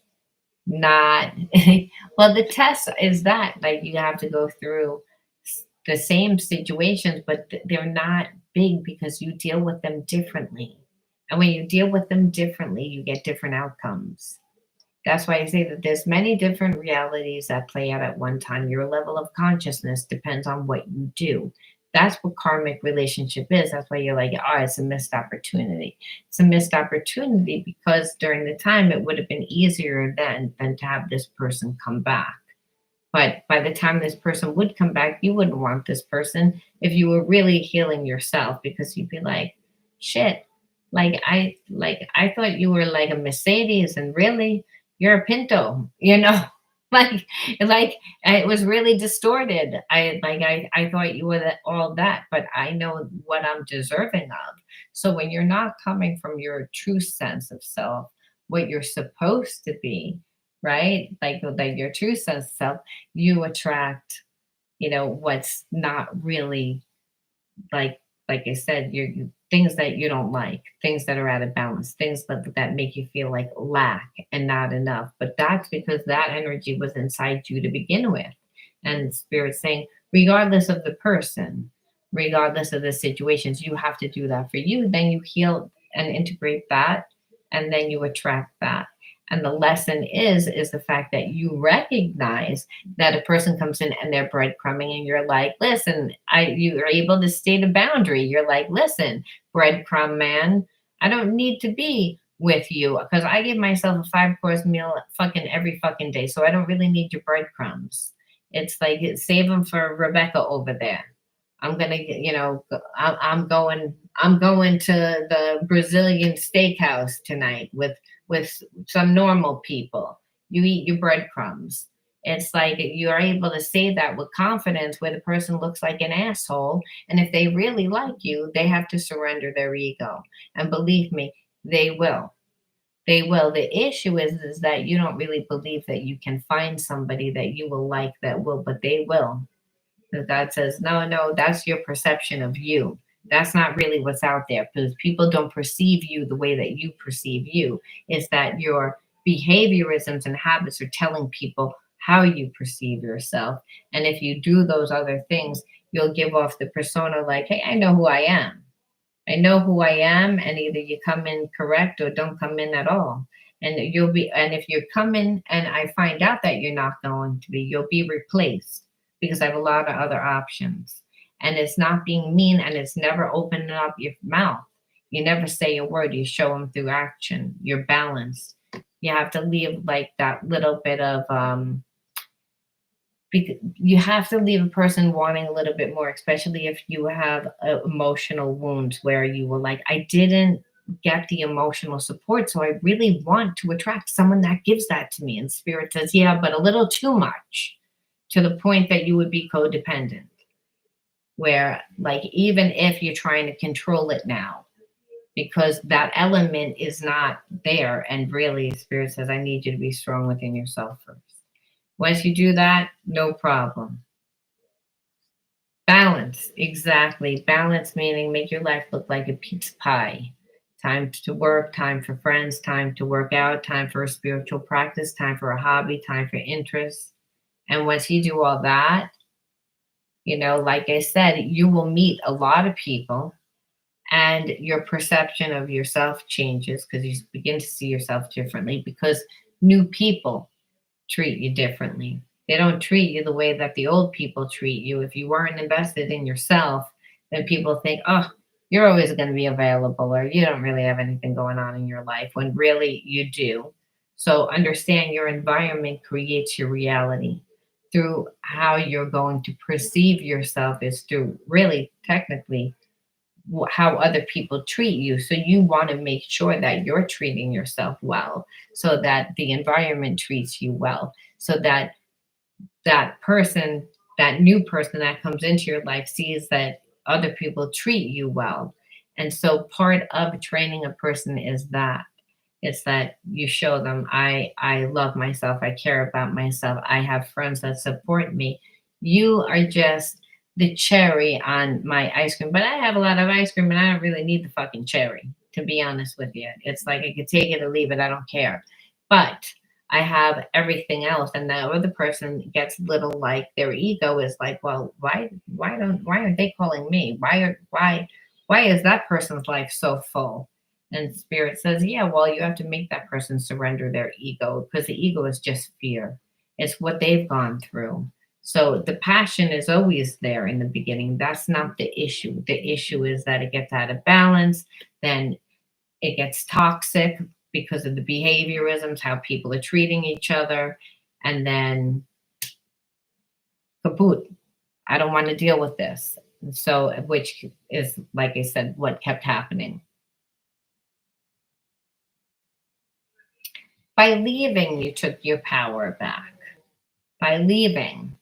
A: not well, the test is that like you have to go through the same situations, but they're not big because you deal with them differently. And when you deal with them differently, you get different outcomes. That's why I say that there's many different realities that play out at one time. Your level of consciousness depends on what you do. That's what karmic relationship is. That's why you're like, oh, it's a missed opportunity. It's a missed opportunity because during the time it would have been easier then than to have this person come back. But by the time this person would come back, you wouldn't want this person if you were really healing yourself because you'd be like, shit, like I thought you were like a Mercedes and really you're a Pinto, you know? like it was really distorted. I thought you were all that, but I know what I'm deserving of. So when you're not coming from your true sense of self, what you're supposed to be, right? Like your true sense of self, you attract, what's not really like like I said, things that you don't like, things that are out of balance, things that make you feel like lack and not enough. But that's because that energy was inside you to begin with. And spirit saying, regardless of the person, regardless of the situations, you have to do that for you. Then you heal and integrate that, and then you attract that. And the lesson is the fact that you recognize that a person comes in and they're breadcrumbing and you're like, listen, you are able to state a boundary. You're like, listen, breadcrumb man, I don't need to be with you because I give myself a 5 course meal fucking every fucking day. So I don't really need your breadcrumbs. It's like save them for Rebecca over there. I'm gonna get, I'm going to the Brazilian steakhouse tonight with some normal people. You eat your breadcrumbs. It's like you're able to say that with confidence where the person looks like an asshole. And if they really like you, they have to surrender their ego. And believe me, they will. They will. The issue is that you don't really believe that you can find somebody that you will like that will, but they will. Because God says, no, no, that's your perception of you. That's not really what's out there because people don't perceive you the way that you perceive you. It's that your behaviorisms and habits are telling people how you perceive yourself. And if you do those other things, you'll give off the persona like, hey, I know who I am. I know who I am, and either you come in correct or don't come in at all. And if you come in and I find out that you're not going to be, you'll be replaced because I have a lot of other options. And it's not being mean and it's never opening up your mouth. You never say a word, you show them through action. You're balanced. You have to leave like that little bit of because you have to leave a person wanting a little bit more, especially if you have emotional wounds where you were like, I didn't get the emotional support, so I really want to attract someone that gives that to me. And spirit says, yeah, but a little too much to the point that you would be codependent. Where, like, even if you're trying to control it now, because that element is not there, and really, spirit says, I need you to be strong within yourself first. Once you do that, no problem. Balance, exactly. Balance meaning make your life look like a pizza pie. Time to work, time for friends, time to work out, time for a spiritual practice, time for a hobby, time for interests. And once you do all that, like I said, you will meet a lot of people and your perception of yourself changes because you begin to see yourself differently because new people treat you differently. They don't treat you the way that the old people treat you. If you weren't invested in yourself, then people think, oh, you're always going to be available or you don't really have anything going on in your life when really you do. So understand your environment creates your reality through how you're going to perceive yourself is through really technically how other people treat you. So you want to make sure that you're treating yourself well so that the environment treats you well, so that that person, that new person that comes into your life sees that other people treat you well. And so part of training a person is that it's that you show them I love myself, I care about myself, I have friends that support me. You are just the cherry on my ice cream, but I have a lot of ice cream and I don't really need the fucking cherry, to be honest with you. It's like I could take it or leave it, I don't care. But I have everything else. And the other person gets little, like their ego is like, well, why aren't they calling me? Why is that person's life so full? And spirit says, yeah, well, you have to make that person surrender their ego, because the ego is just fear. It's what they've gone through. So the passion is always there in the beginning. That's not the issue. The issue is that it gets out of balance, then it gets toxic because of the behaviorisms, how people are treating each other, and then kaput. I don't want to deal with this. So, which is, like I said, what kept happening. By leaving, you took your power back. By leaving,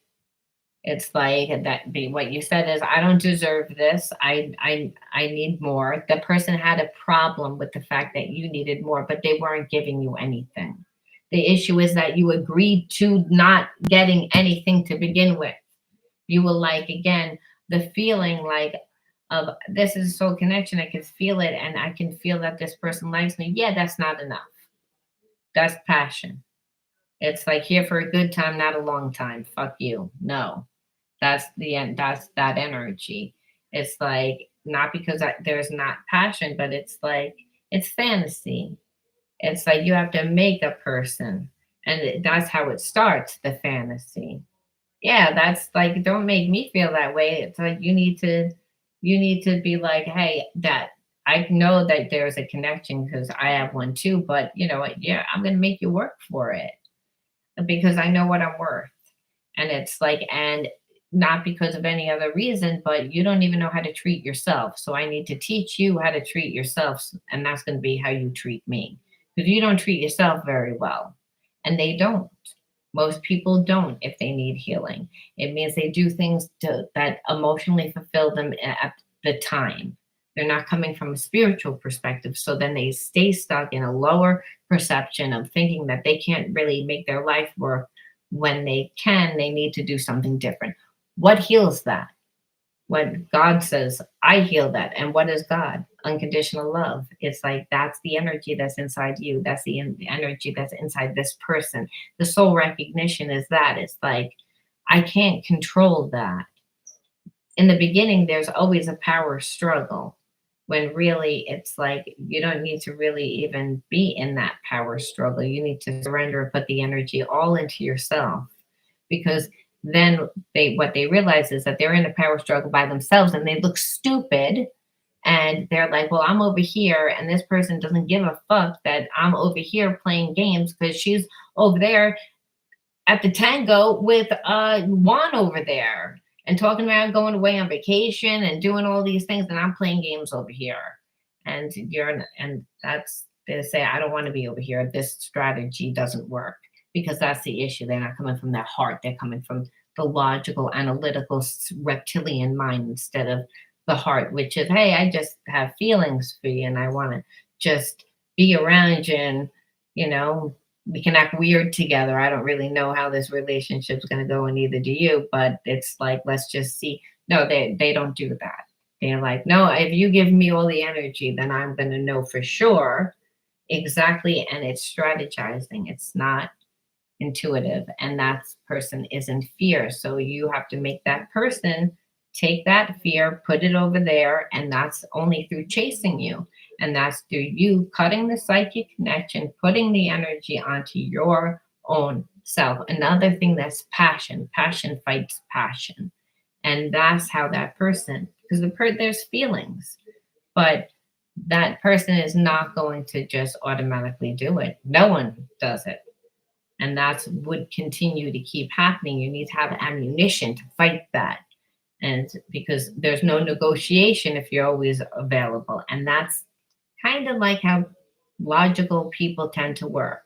A: it's like that. What you said is, I don't deserve this. I need more. The person had a problem with the fact that you needed more, but they weren't giving you anything. The issue is that you agreed to not getting anything to begin with. You will, like, again, the feeling like of this is soul connection. I can feel it, and I can feel that this person likes me. Yeah, that's not enough. That's passion. It's like here for a good time, not a long time. Fuck you. No, that's the end. That's that energy. It's like not because there's not passion, but it's like it's fantasy. It's like you have to make a person, and that's how it starts. The fantasy. Yeah, that's like, don't make me feel that way. It's like you need to be like, hey, that I know that there's a connection because I have one too, but you know what? Yeah, I'm gonna make you work for it because I know what I'm worth. And it's like, and not because of any other reason, but you don't even know how to treat yourself. So I need to teach you how to treat yourself. And that's going to be how you treat me. Because you don't treat yourself very well. And they don't. Most people don't if they need healing. It means they do things that emotionally fulfill them at the time. They're not coming from a spiritual perspective. So then they stay stuck in a lower perception of thinking that they can't really make their life work when they can, they need to do something different. What heals that? When God says, I heal that. And what is God? Unconditional love. It's like that's the energy that's inside you. That's the energy that's inside this person. The soul recognition is that. It's like, I can't control that. In the beginning, there's always a power struggle when really it's like you don't need to really even be in that power struggle. You need to surrender and put the energy all into yourself because then what they realize is that they're in a power struggle by themselves and they look stupid and they're like, well, I'm over here and this person doesn't give a fuck that I'm over here playing games because she's over there at the tango with Juan over there and talking about going away on vacation and doing all these things, and I'm playing games over here. And that's they say I don't want to be over here. This strategy doesn't work because that's the issue. They're not coming from their heart. They're coming from the logical, analytical, reptilian mind instead of the heart, which is, hey, I just have feelings for you and I want to just be around you and you know we can act weird together. I don't really know how this relationship's going to go, and neither do you. But it's like, let's just see. No, they don't do that. They're like, no, if you give me all the energy, then I'm going to know for sure exactly. And it's strategizing. It's not intuitive, and that person is in fear. So you have to make that person take that fear, put it over there, and that's only through chasing you. And that's through you cutting the psychic connection, putting the energy onto your own self. Another thing that's passion. Passion fights passion. And that's how that person, because there's feelings, but that person is not going to just automatically do it. No one does it, and that's would continue to keep happening. You need to have ammunition to fight that, and because there's no negotiation if you're always available, and that's kind of like how logical people tend to work.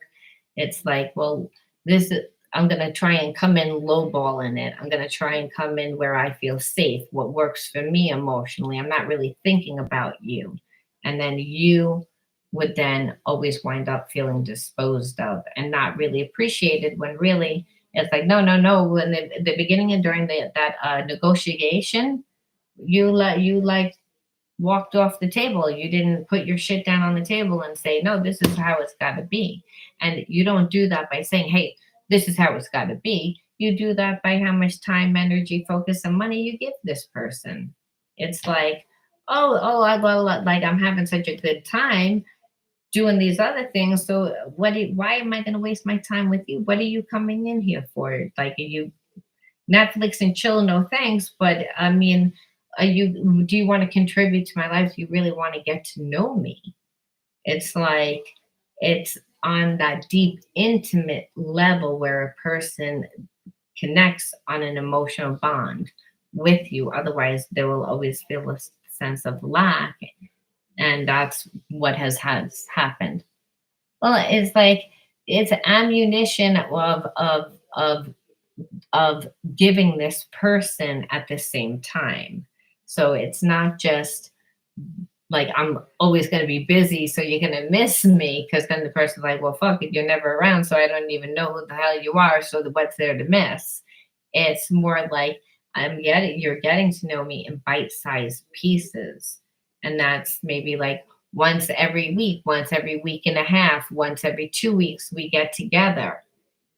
A: It's like, well, this is, I'm going to try and come in lowball in it. I'm going to try and come in where I feel safe, what works for me emotionally. I'm not really thinking about you. And then you would then always wind up feeling disposed of and not really appreciated when really it's like, no, no, no. When the beginning and during that negotiation, you like walked off the table. You didn't put your shit down on the table and say, no, this is how it's got to be. And you don't do that by saying, hey, this is how it's got to be. You do that by how much time, energy, focus, and money you give this person. It's like, well, like I'm having such a good time doing these other things. So why am I going to waste my time with you? What are you coming in here for? Like, are you Netflix and chill? No thanks. But I mean, do you want to contribute to my life? Do you really want to get to know me? It's like, it's on that deep, intimate level where a person connects on an emotional bond with you. Otherwise, there will always feel a sense of lack. And that's what has happened. Well, it's like it's ammunition of giving this person at the same time. So it's not just like I'm always going to be busy, so you're going to miss me, because then the person's like, well, fuck it, you're never around, so I don't even know who the hell you are. So what's there to miss? It's more like you're getting to know me in bite-sized pieces, and that's maybe like once every week and a half, once every 2 weeks, we get together.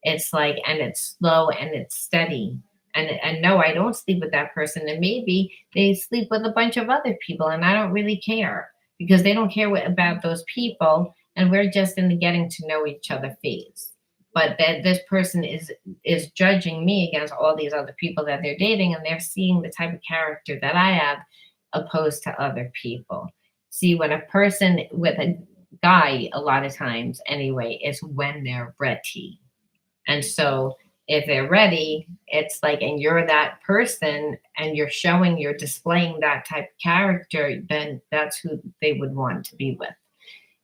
A: It's like, and it's slow and it's steady. And no, I don't sleep with that person. And maybe they sleep with a bunch of other people, and I don't really care, because they don't care about those people. And we're just in the getting to know each other phase. But that this person is judging me against all these other people that they're dating, and they're seeing the type of character that I have opposed to other people. See, when a person with a guy, a lot of times anyway, is when they're ready. And so if they're ready, it's like, and you're that person and you're displaying that type of character, then that's who they would want to be with.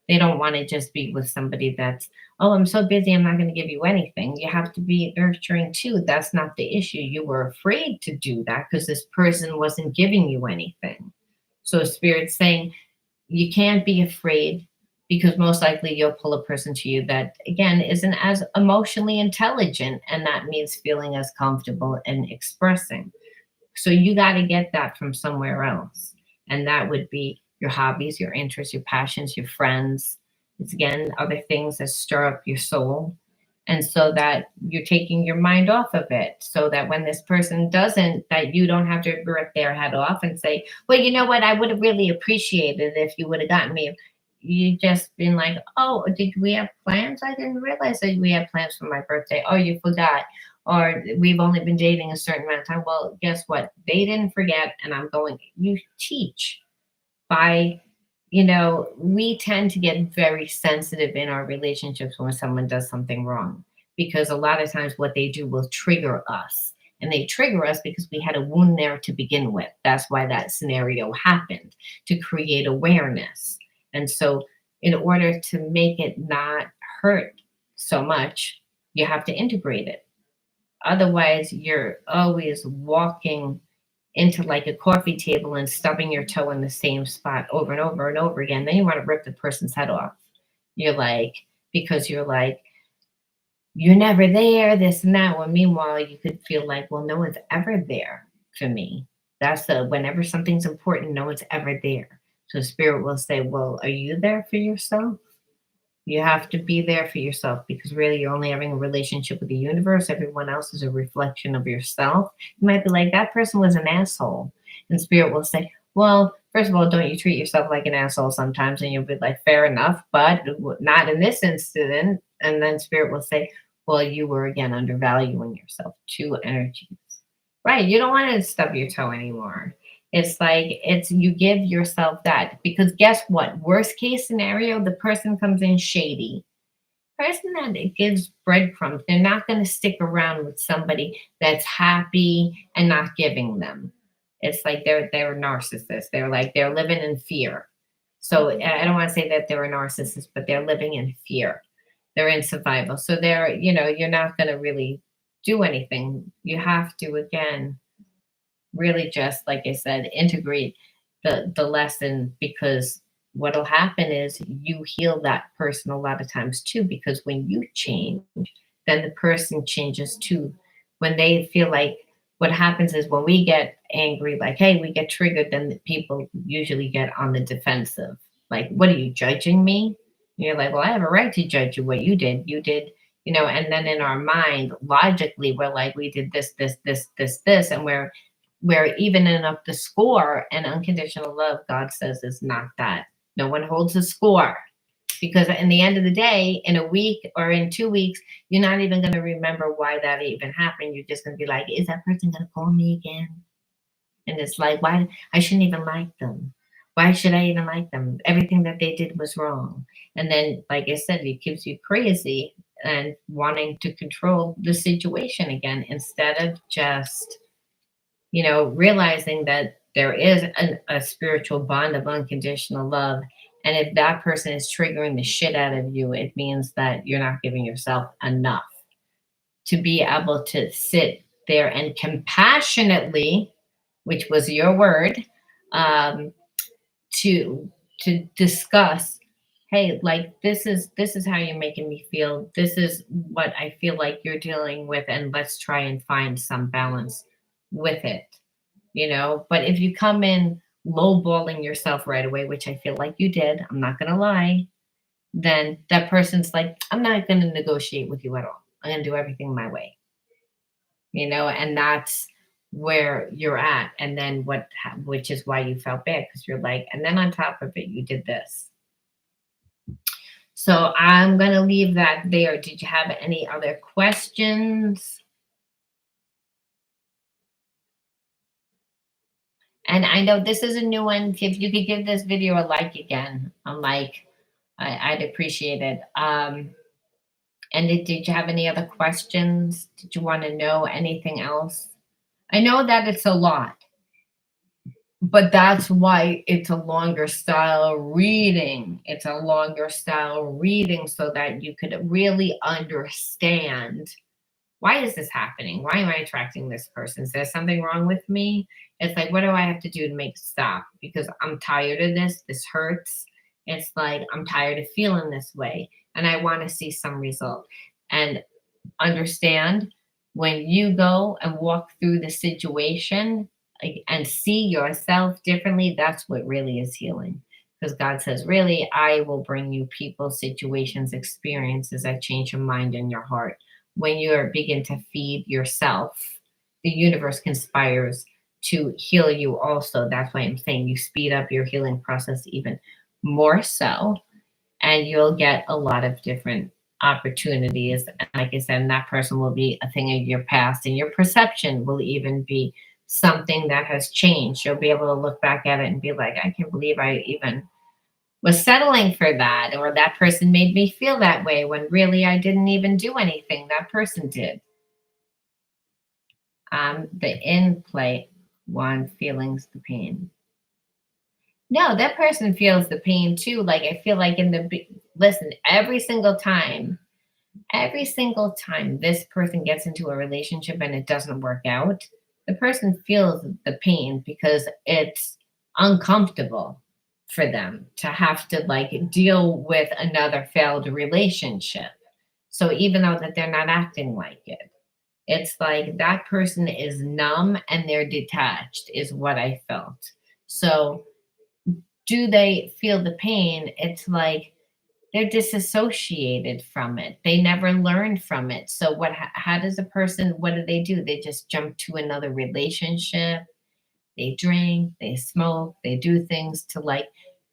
A: They don't want to just be with somebody that's, oh, I'm so busy, I'm not going to give you anything. You have to be nurturing too. That's not the issue. You were afraid to do that because this person wasn't giving you anything. So Spirit's saying, you can't be afraid, because most likely you'll pull a person to you that again isn't as emotionally intelligent, and that means feeling as comfortable and expressing. So you got to get that from somewhere else, and that would be your hobbies, your interests, your passions, your friends. It's again other things that stir up your soul, and so that you're taking your mind off of it, so that when this person doesn't, that you don't have to rip their head off and say, well, you know what, I would have really appreciated if you would have gotten me. You just been like, oh, did we have plans? I didn't realize that we had plans for my birthday. Oh, you forgot. Or we've only been dating a certain amount of time. Well, guess what, they didn't forget, and I'm going, you teach by, we tend to get very sensitive in our relationships when someone does something wrong, because a lot of times what they do will trigger us, and they trigger us because we had a wound there to begin with. That's why that scenario happened, to create awareness. And so in order to make it not hurt so much, you have to integrate it. Otherwise you're always walking into like a coffee table and stubbing your toe in the same spot over and over and over again. Then you want to rip the person's head off. You're like, because you're like, you're never there, this and that. Well, meanwhile, you could feel like, well, no one's ever there for me. That's the, whenever something's important, no one's ever there. So spirit will say, well, are you there for yourself? You have to be there for yourself, because really you're only having a relationship with the universe. Everyone else is a reflection of yourself. You might be like, that person was an asshole. And spirit will say, well, first of all, don't you treat yourself like an asshole sometimes? And you'll be like, fair enough, but not in this incident. And then spirit will say, well, you were again undervaluing yourself. Two energies. Right. You don't want to stub your toe anymore. It's like, it's, you give yourself that, because guess what? Worst case scenario, the person comes in shady. Person that it gives breadcrumbs, they're not going to stick around with somebody that's happy and not giving them. It's like they're narcissists. They're like, they're living in fear. So I don't want to say that they're a narcissist, but they're living in fear. They're in survival. So they're, you're not going to really do anything. You have to again really just, like I said, integrate the lesson, because what'll happen is you heal that person a lot of times too, because when you change, then the person changes too. When they feel like what happens is when we get angry, like, hey, we get triggered, then the people usually get on the defensive. Like, what are you judging me? And you're like, well, I have a right to judge you. What you did, and then in our mind, logically, we're like, we did this, and we're evening up the score. And unconditional love, God says, is not that. No one holds a score, because in the end of the day, in a week or in 2 weeks, you're not even going to remember why that even happened. You're just going to be like, is that person going to call me again? And it's like, why? I shouldn't even like them. Why should I even like them? Everything that they did was wrong. And then, like I said, it keeps you crazy and wanting to control the situation again, instead of just, realizing that there is a spiritual bond of unconditional love. And if that person is triggering the shit out of you, it means that you're not giving yourself enough to be able to sit there and compassionately, which was your word, um, to discuss, hey, like, this is how you're making me feel, this is what I feel like you're dealing with, and let's try and find some balance with it. But if you come in lowballing yourself right away, which I feel like you did, I'm not gonna lie, then that person's like, I'm not gonna negotiate with you at all, I'm gonna do everything my way. And that's where you're at. And then which is why you felt bad, because you're like, and then on top of it, you did this. So I'm gonna leave that there. Did you have any other questions? And I know this is a new one. If you could give this video a like again, I'd appreciate it. And did you have any other questions? Did you want to know anything else? I know that it's a lot, but that's why it's a longer style reading. It's a longer style reading so that you could really understand, why is this happening? Why am I attracting this person? Is there something wrong with me? It's like, what do I have to do to make it stop? Because I'm tired of this. This hurts. It's like, I'm tired of feeling this way, and I want to see some result. And understand, when you go and walk through the situation, like, and see yourself differently, that's what really is healing. Because God says, really, I will bring you people, situations, experiences that change your mind and your heart. When you begin to feed yourself, the universe conspires to heal you also. That's why I'm saying you speed up your healing process even more so, and you'll get a lot of different opportunities. And like I said, that person will be a thing of your past, and your perception will even be something that has changed. You'll be able to look back at it and be like, I can't believe I even was settling for that, or that person made me feel that way, when really I didn't even do anything. That person did. The in play one, feelings, the pain. No, that person feels the pain too. Like, I feel like listen, every single time this person gets into a relationship and it doesn't work out, the person feels the pain, because it's uncomfortable for them to have to, like, deal with another failed relationship. So even though that they're not acting like it, it's like that person is numb and they're detached, is what I felt. So do they feel the pain? It's like they're disassociated from it. They never learned from it. So how does a person, what do? They just jump to another relationship. They drink, they smoke, they do things to, like,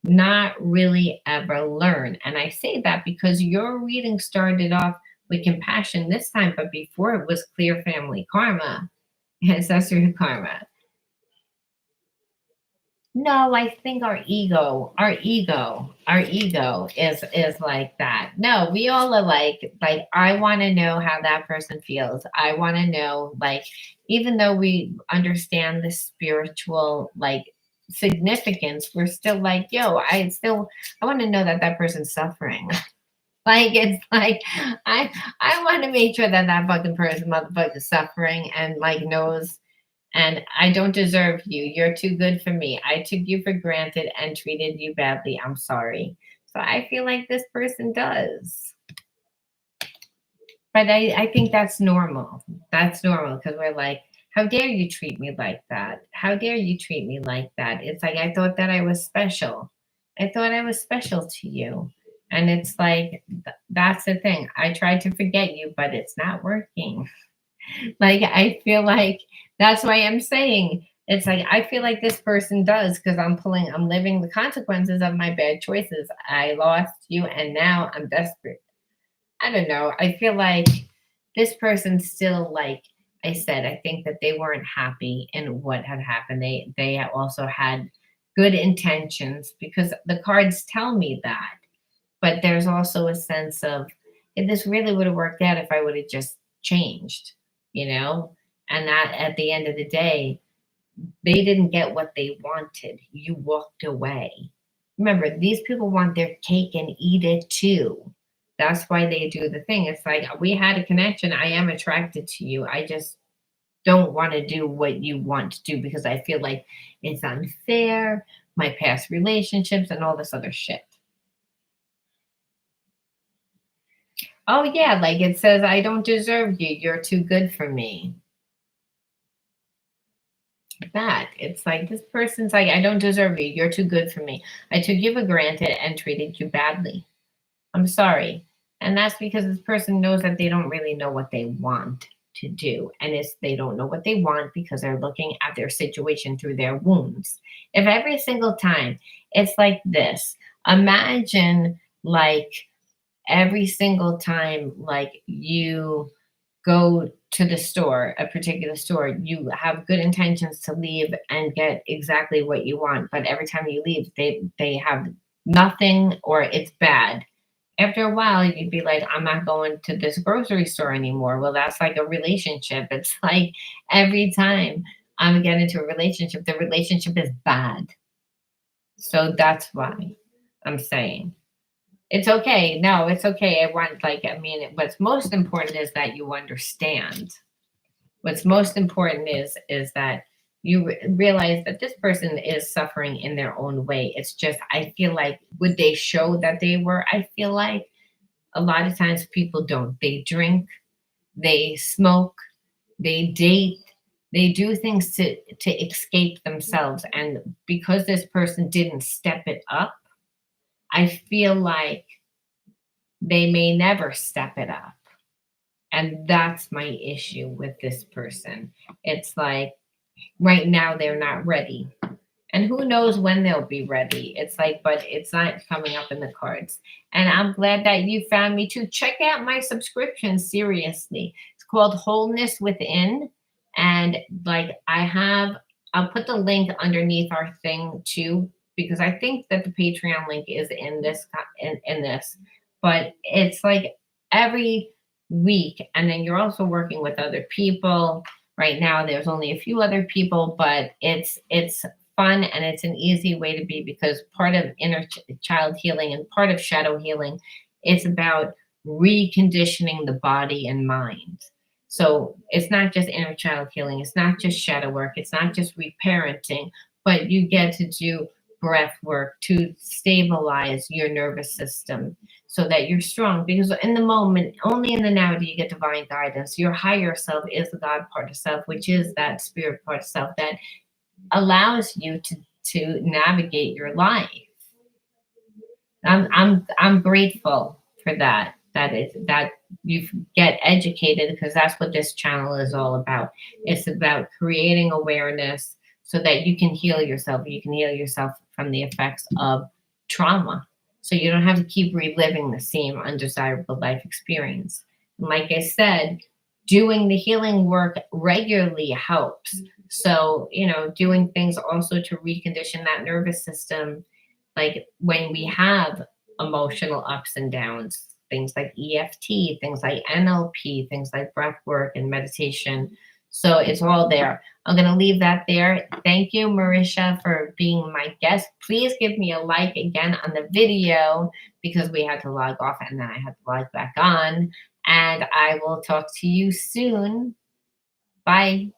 A: not really ever learn. And I say that because your reading started off with compassion this time, but before it was clear family karma, ancestral karma. No, I think our ego is like that. No, we all are like, I want to know how that person feels. I want to know, like, even though we understand the spiritual, like, significance, we're still like, yo, I want to know that that person's suffering. Like, it's like, I want to make sure that that fucking person, motherfucker, is suffering, and, like, knows, and I don't deserve you. You're too good for me. I took you for granted and treated you badly. I'm sorry. So I feel like this person does. But I think that's normal. That's normal, because we're like, How dare you treat me like that? How dare you treat me like that? It's like I thought that I was special. I thought I was special to you. And it's like, that's the thing. I tried to forget you, but it's not working. Like, I feel like that's why I'm saying it's like, I feel like this person does because I'm living the consequences of my bad choices. I lost you and now I'm desperate. I don't know. I feel like this person still, like I said, I think that they weren't happy in what had happened. They also had good intentions because the cards tell me that. But there's also a sense of, this really would have worked out if I would have just changed, you know? And that at the end of the day, they didn't get what they wanted. You walked away. Remember, these people want their cake and eat it too. That's why they do the thing. It's like, we had a connection. I am attracted to you. I just don't want to do what you want to do because I feel like it's unfair, my past relationships, and all this other shit. Oh, yeah. Like it says, I don't deserve you. You're too good for me. That it's like this person's like, I don't deserve you. You're too good for me. I took you for granted and treated you badly. I'm sorry. And that's because this person knows that they don't really know what they want to do. And it's they don't know what they want because they're looking at their situation through their wounds. If every single time it's like this, imagine like every single time like you go to the store, a particular store, you have good intentions to leave and get exactly what you want, but every time you leave, they have nothing or it's bad. After a while, you'd be like, I'm not going to this grocery store anymore. Well, that's like a relationship. It's like every time I'm getting into a relationship, the relationship is bad. So that's why I'm saying. It's okay. No, it's okay. I want, like, I mean, what's most important is that you understand. What's most important is that you realize that this person is suffering in their own way. It's just, I feel like, would they show that they were? I feel like a lot of times people don't. They drink, they smoke, they date, they do things to escape themselves. And because this person didn't step it up, I feel like they may never step it up. And that's my issue with this person. It's like right now they're not ready. And who knows when they'll be ready. It's like, but it's not coming up in the cards. And I'm glad that you found me too. Check out my subscription, seriously. It's called Wholeness Within. And like I'll put the link underneath our thing too, because I think that the Patreon link is in in this. But it's like every week, and then you're also working with other people. Right now, there's only a few other people, but it's fun and it's an easy way to be because part of child healing and part of shadow healing, it's about reconditioning the body and mind. So it's not just inner child healing, it's not just shadow work, it's not just reparenting, but you get to do breath work to stabilize your nervous system so that you're strong. Because in the moment, only in the now do you get divine guidance. Your higher self is the God part of self, which is that spirit part of self that allows you to navigate your life. I'm grateful for that. That you get educated because that's what this channel is all about. It's about creating awareness so that you can heal yourself. You can heal yourself from the effects of trauma. So you don't have to keep reliving the same undesirable life experience. And like I said, doing the healing work regularly helps. So, doing things also to recondition that nervous system, like when we have emotional ups and downs, things like EFT, things like NLP, things like breath work and meditation. So it's all there. I'm going to leave that there. Thank you, Marisha, for being my guest. Please give me a like again on the video because we had to log off and then I had to log back on. And I will talk to you soon. Bye.